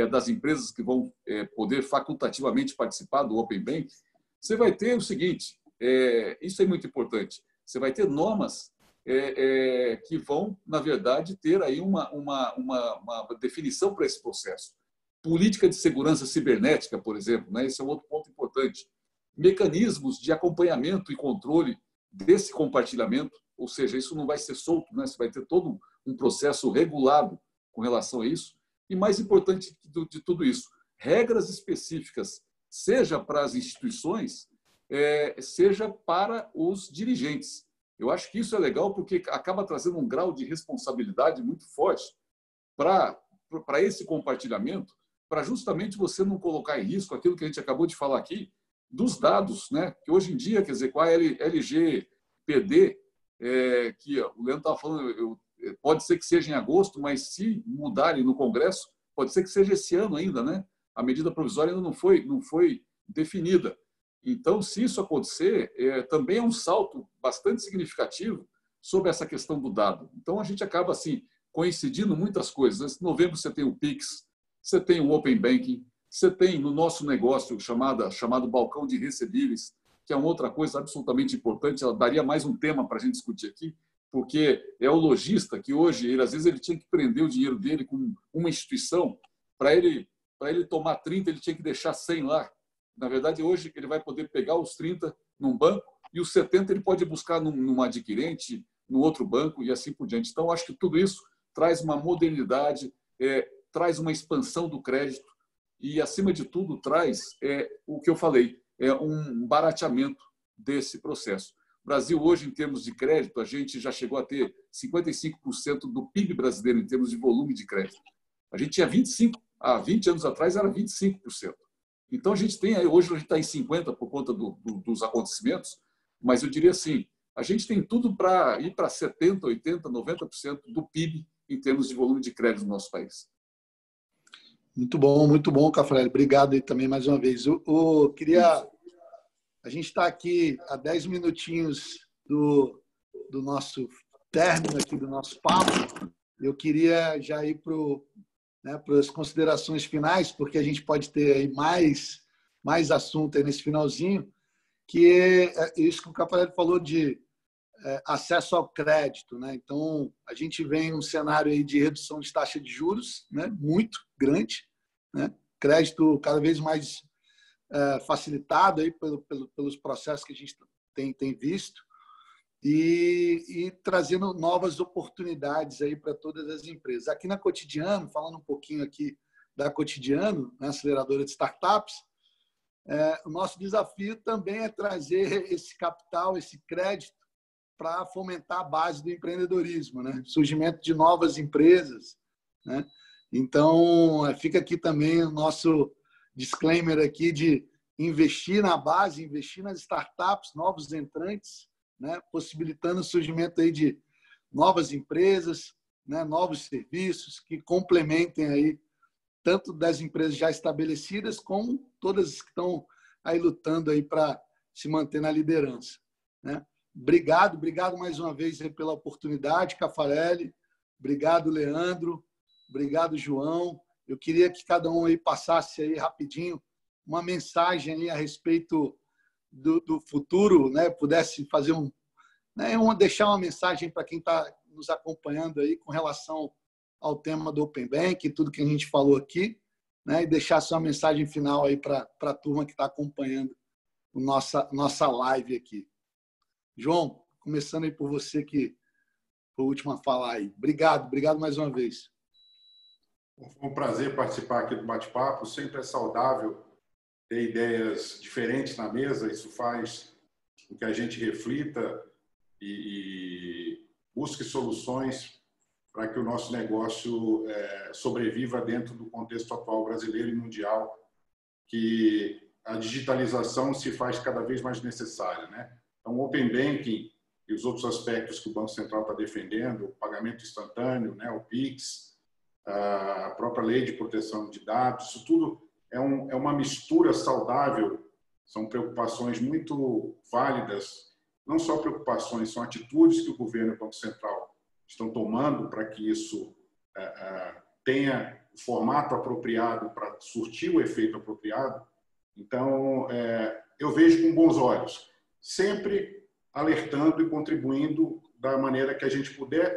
Speaker 4: das empresas que vão poder facultativamente participar do Open Bank, você vai ter o seguinte, isso é muito importante, você vai ter normas que vão, na verdade, ter aí uma definição para esse processo. Política de segurança cibernética, por exemplo, né? Esse é um outro ponto importante. Mecanismos de acompanhamento e controle desse compartilhamento, ou seja, isso não vai ser solto, né? Você vai ter todo um processo regulado com relação a isso. E mais importante de tudo isso, regras específicas, seja para as instituições, seja para os dirigentes. Eu acho que isso é legal porque acaba trazendo um grau de responsabilidade muito forte para esse compartilhamento, para justamente você não colocar em risco aquilo que a gente acabou de falar aqui, dos dados, né? Que hoje em dia, quer dizer, com a LGPD, que o Leandro estava falando, pode ser que seja em agosto, mas se mudarem no Congresso, pode ser que seja esse ano ainda, né? A medida provisória ainda não foi definida. Então, se isso acontecer, também é um salto bastante significativo sobre essa questão do dado. Então, a gente acaba assim coincidindo muitas coisas. Em novembro você tem o Pix, você tem o Open Banking, você tem no nosso negócio chamado balcão de recebíveis, que é uma outra coisa absolutamente importante. Ela daria mais um tema para a gente discutir aqui, porque é o lojista que hoje, às vezes, ele tinha que prender o dinheiro dele com uma instituição. Para ele tomar 30, ele tinha que deixar 100 lá. Na verdade, hoje, ele vai poder pegar os 30 num banco e os 70 ele pode buscar num adquirente, no outro banco e assim por diante. Então, acho que tudo isso traz uma modernidade, traz uma expansão do crédito e, acima de tudo, traz o que eu falei, um barateamento desse processo. O Brasil, hoje, em termos de crédito, a gente já chegou a ter 55% do PIB brasileiro em termos de volume de crédito. A gente tinha 25%, há 20 anos atrás era 25%. Então, a gente tem, hoje a gente está em 50% por conta dos acontecimentos, mas eu diria assim, a gente tem tudo para ir para 70%, 80%, 90% do PIB em termos de volume de crédito no nosso país.
Speaker 1: Muito bom, Caffarelli. Obrigado aí também mais uma vez. A gente está aqui a 10 minutinhos do nosso término aqui do nosso papo. Eu queria já ir para as considerações finais, porque a gente pode ter aí mais assunto aí nesse finalzinho, que é isso que o Caffarelli falou de acesso ao crédito, né? Então, a gente vem um cenário aí de redução de taxa de juros, né? Muito grande, né? Crédito cada vez mais facilitado aí pelos processos que a gente tem visto e trazendo novas oportunidades aí para todas as empresas. Aqui na Cotidiano, falando um pouquinho aqui da Cotidiano, né, aceleradora de startups, o nosso desafio também é trazer esse capital, esse crédito para fomentar a base do empreendedorismo, né? Surgimento de novas empresas, né? Então, fica aqui também o nosso disclaimer aqui de investir na base, investir nas startups, novos entrantes, né? Possibilitando o surgimento aí de novas empresas, né? Novos serviços que complementem aí tanto das empresas já estabelecidas como todas que estão aí lutando aí para se manter na liderança, né? Obrigado mais uma vez pela oportunidade, Caffarelli. Obrigado, Leandro. Obrigado, João. Eu queria que cada um aí passasse aí rapidinho uma mensagem aí a respeito do futuro, né? Pudesse fazer deixar uma mensagem para quem está nos acompanhando aí com relação ao tema do Open Bank e tudo que a gente falou aqui, né? E deixar sua mensagem final aí para a turma que está acompanhando nossa live aqui. João, começando aí por você que foi o último a falar aí. Obrigado mais uma vez.
Speaker 2: Foi um prazer participar aqui do bate-papo. Sempre é saudável ter ideias diferentes na mesa. Isso faz com que a gente reflita e busque soluções para que o nosso negócio sobreviva dentro do contexto atual brasileiro e mundial, que a digitalização se faz cada vez mais necessária, né? Então, o Open Banking e os outros aspectos que o Banco Central está defendendo, o pagamento instantâneo, né, o PIX, a própria lei de proteção de dados, isso tudo é uma mistura saudável, são preocupações muito válidas, não só preocupações, são atitudes que o governo e o Banco Central estão tomando para que isso tenha o formato apropriado para surtir o efeito apropriado. Então, eu vejo com bons olhos, sempre alertando e contribuindo da maneira que a gente puder.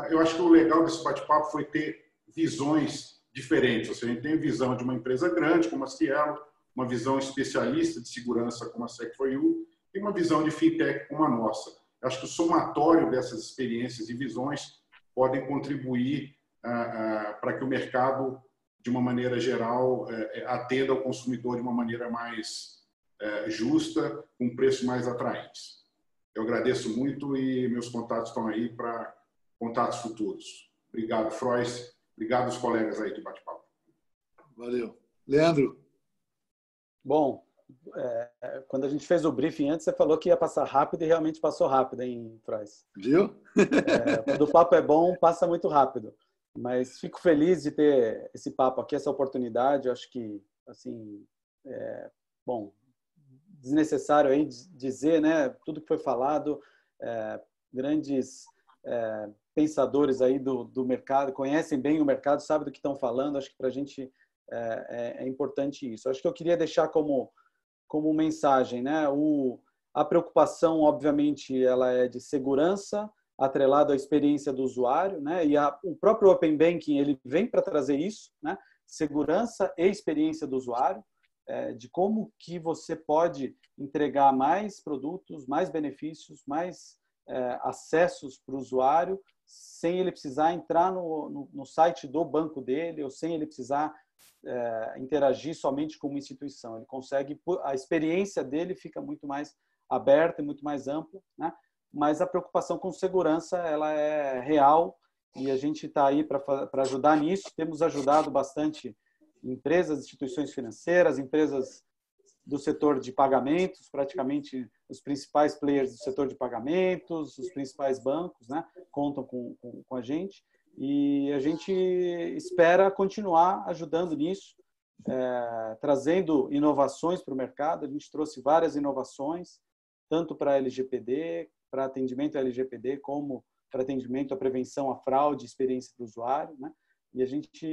Speaker 2: Eu acho que o legal desse bate-papo foi ter visões diferentes. Ou seja, a gente tem a visão de uma empresa grande, como a Cielo, uma visão especialista de segurança, como a Sec4U, e uma visão de fintech como a nossa. Eu acho que o somatório dessas experiências e visões podem contribuir para que o mercado, de uma maneira geral, atenda ao consumidor de uma maneira mais justa, com preços mais atraentes. Eu agradeço muito e meus contatos estão aí para contatos futuros. Obrigado, Frois. Obrigado aos colegas aí de bate-papo.
Speaker 1: Valeu. Leandro?
Speaker 3: Bom, quando a gente fez o briefing antes, você falou que ia passar rápido e realmente passou rápido, hein, Frois?
Speaker 1: Viu?
Speaker 3: Quando o papo é bom, passa muito rápido. Mas fico feliz de ter esse papo aqui, essa oportunidade. Eu acho que, assim, bom, desnecessário aí dizer, né, tudo que foi falado, grandes pensadores aí do mercado, conhecem bem o mercado, sabem do que estão falando. Acho que para a gente é importante isso. Acho que eu queria deixar como mensagem, né, a preocupação, obviamente, ela é de segurança, atrelado à experiência do usuário, né? E o próprio Open Banking ele vem para trazer isso, né? Segurança e experiência do usuário, de como que você pode entregar mais produtos, mais benefícios, mais acessos para o usuário, sem ele precisar entrar no site do banco dele, ou sem ele precisar interagir somente com uma instituição. Ele consegue, a experiência dele fica muito mais aberta e muito mais ampla, né? Mas a preocupação com segurança ela é real e a gente está aí para ajudar nisso. Temos ajudado bastante empresas, instituições financeiras, empresas do setor de pagamentos, praticamente os principais players do setor de pagamentos, os principais bancos, né, contam com a gente e a gente espera continuar ajudando nisso, trazendo inovações para o mercado. A gente trouxe várias inovações, tanto para a LGPD, para atendimento à LGPD, como para atendimento à prevenção à fraude, experiência do usuário, né? E a gente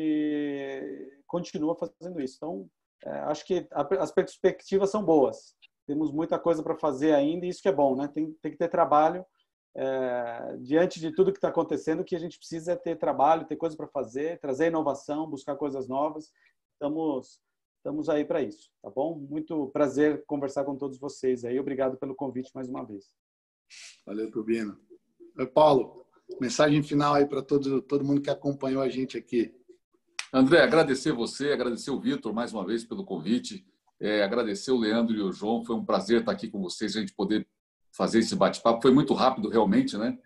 Speaker 3: continua fazendo isso. Então, acho que as perspectivas são boas. Temos muita coisa para fazer ainda e isso que é bom, né? Tem que ter trabalho. Diante de tudo que está acontecendo, o que a gente precisa é ter trabalho, ter coisa para fazer, trazer inovação, buscar coisas novas. Estamos aí para isso, tá bom? Muito prazer conversar com todos vocês aí. Obrigado pelo convite mais uma vez.
Speaker 1: Valeu, Turbino. Paulo, mensagem final aí para todo mundo que acompanhou a gente aqui.
Speaker 4: André, agradecer você, agradecer o Vitor mais uma vez pelo convite, agradecer o Leandro e o João. Foi um prazer estar aqui com vocês, a gente poder fazer esse bate-papo. Foi muito rápido, realmente, né?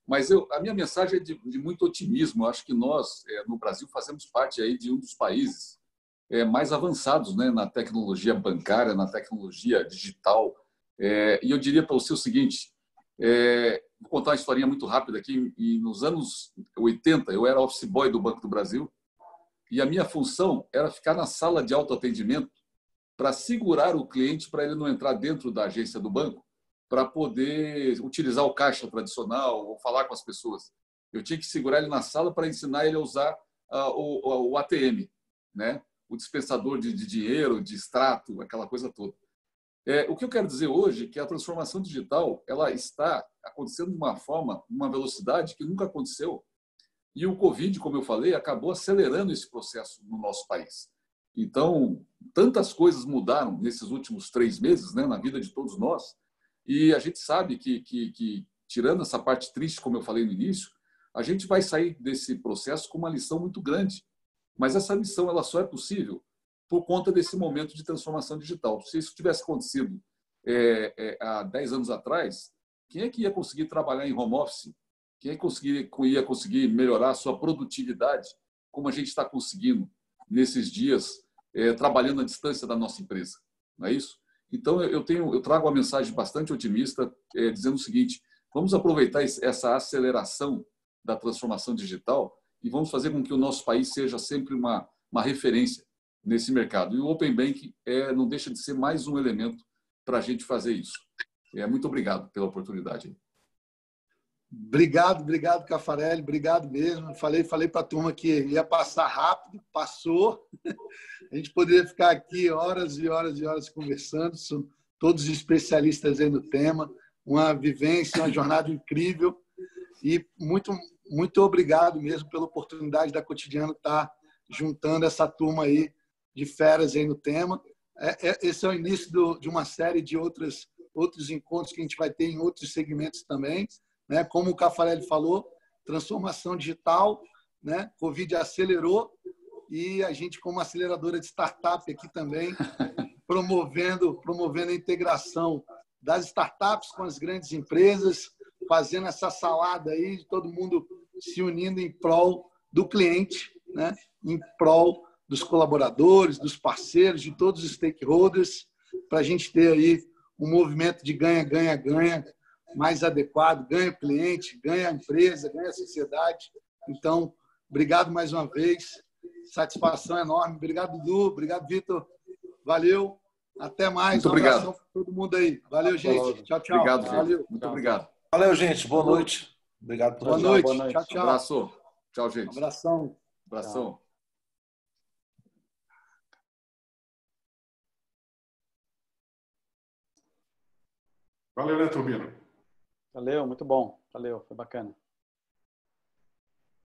Speaker 4: Mas a minha mensagem é de muito otimismo. Eu acho que nós, no Brasil, fazemos parte aí de um dos países mais avançados, né, na tecnologia bancária, na tecnologia digital. E eu diria para você o seguinte, vou contar uma historinha muito rápida aqui. E nos anos 80, eu era office boy do Banco do Brasil e a minha função era ficar na sala de autoatendimento para segurar o cliente para ele não entrar dentro da agência do banco para poder utilizar o caixa tradicional ou falar com as pessoas. Eu tinha que segurar ele na sala para ensinar ele a usar o ATM, né? O dispensador de dinheiro, de extrato, aquela coisa toda. O que eu quero dizer hoje é que a transformação digital ela está acontecendo de uma forma, uma velocidade que nunca aconteceu. E o Covid, como eu falei, acabou acelerando esse processo no nosso país. Então, tantas coisas mudaram nesses últimos 3 meses, né, na vida de todos nós. E a gente sabe que, tirando essa parte triste, como eu falei no início, a gente vai sair desse processo com uma lição muito grande. Mas essa lição ela só é possível por conta desse momento de transformação digital. Se isso tivesse acontecido há 10 anos atrás, quem é que ia conseguir trabalhar em home office? Quem é que ia conseguir melhorar a sua produtividade, como a gente está conseguindo nesses dias, trabalhando à distância da nossa empresa? Não é isso? Então, eu trago uma mensagem bastante otimista, dizendo o seguinte: vamos aproveitar essa aceleração da transformação digital e vamos fazer com que o nosso país seja sempre uma referência nesse mercado. E o Open Banking não deixa de ser mais um elemento para a gente fazer isso. Muito obrigado pela oportunidade.
Speaker 1: Obrigado, Caffarelli. Obrigado mesmo. Falei para a turma que ia passar rápido, passou. A gente poderia ficar aqui horas e horas e horas conversando. São todos especialistas aí no tema. Uma vivência, uma jornada incrível. E muito obrigado mesmo pela oportunidade da Cotidiano estar juntando essa turma aí de feras aí no tema. Esse é o início de uma série de outros encontros que a gente vai ter em outros segmentos também. Né? Como o Caffarelli falou, transformação digital, né? Covid acelerou e a gente, como aceleradora de startup aqui também, promovendo a integração das startups com as grandes empresas, fazendo essa salada aí, de todo mundo se unindo em prol do cliente, né? Em prol dos colaboradores, dos parceiros, de todos os stakeholders, para a gente ter aí um movimento de ganha, ganha, ganha mais adequado, ganha o cliente, ganha a empresa, ganha a sociedade. Então, obrigado mais uma vez. Satisfação enorme. Obrigado, Dudu. Obrigado, Vitor. Valeu. Até mais.
Speaker 4: Muito obrigado.
Speaker 1: Abração para todo mundo aí. Valeu, gente. Tchau, tchau.
Speaker 4: Obrigado,
Speaker 1: Valeu.
Speaker 4: muito obrigado.
Speaker 5: Valeu, gente. Boa noite. Obrigado por
Speaker 1: Boa
Speaker 5: tudo.
Speaker 1: noite.
Speaker 3: Boa noite.
Speaker 1: Tchau, tchau.
Speaker 4: Abraço. Tchau, gente.
Speaker 1: Abração.
Speaker 4: Abração.
Speaker 2: Valeu, né, Turbino?
Speaker 3: Valeu, muito bom. Valeu, foi bacana.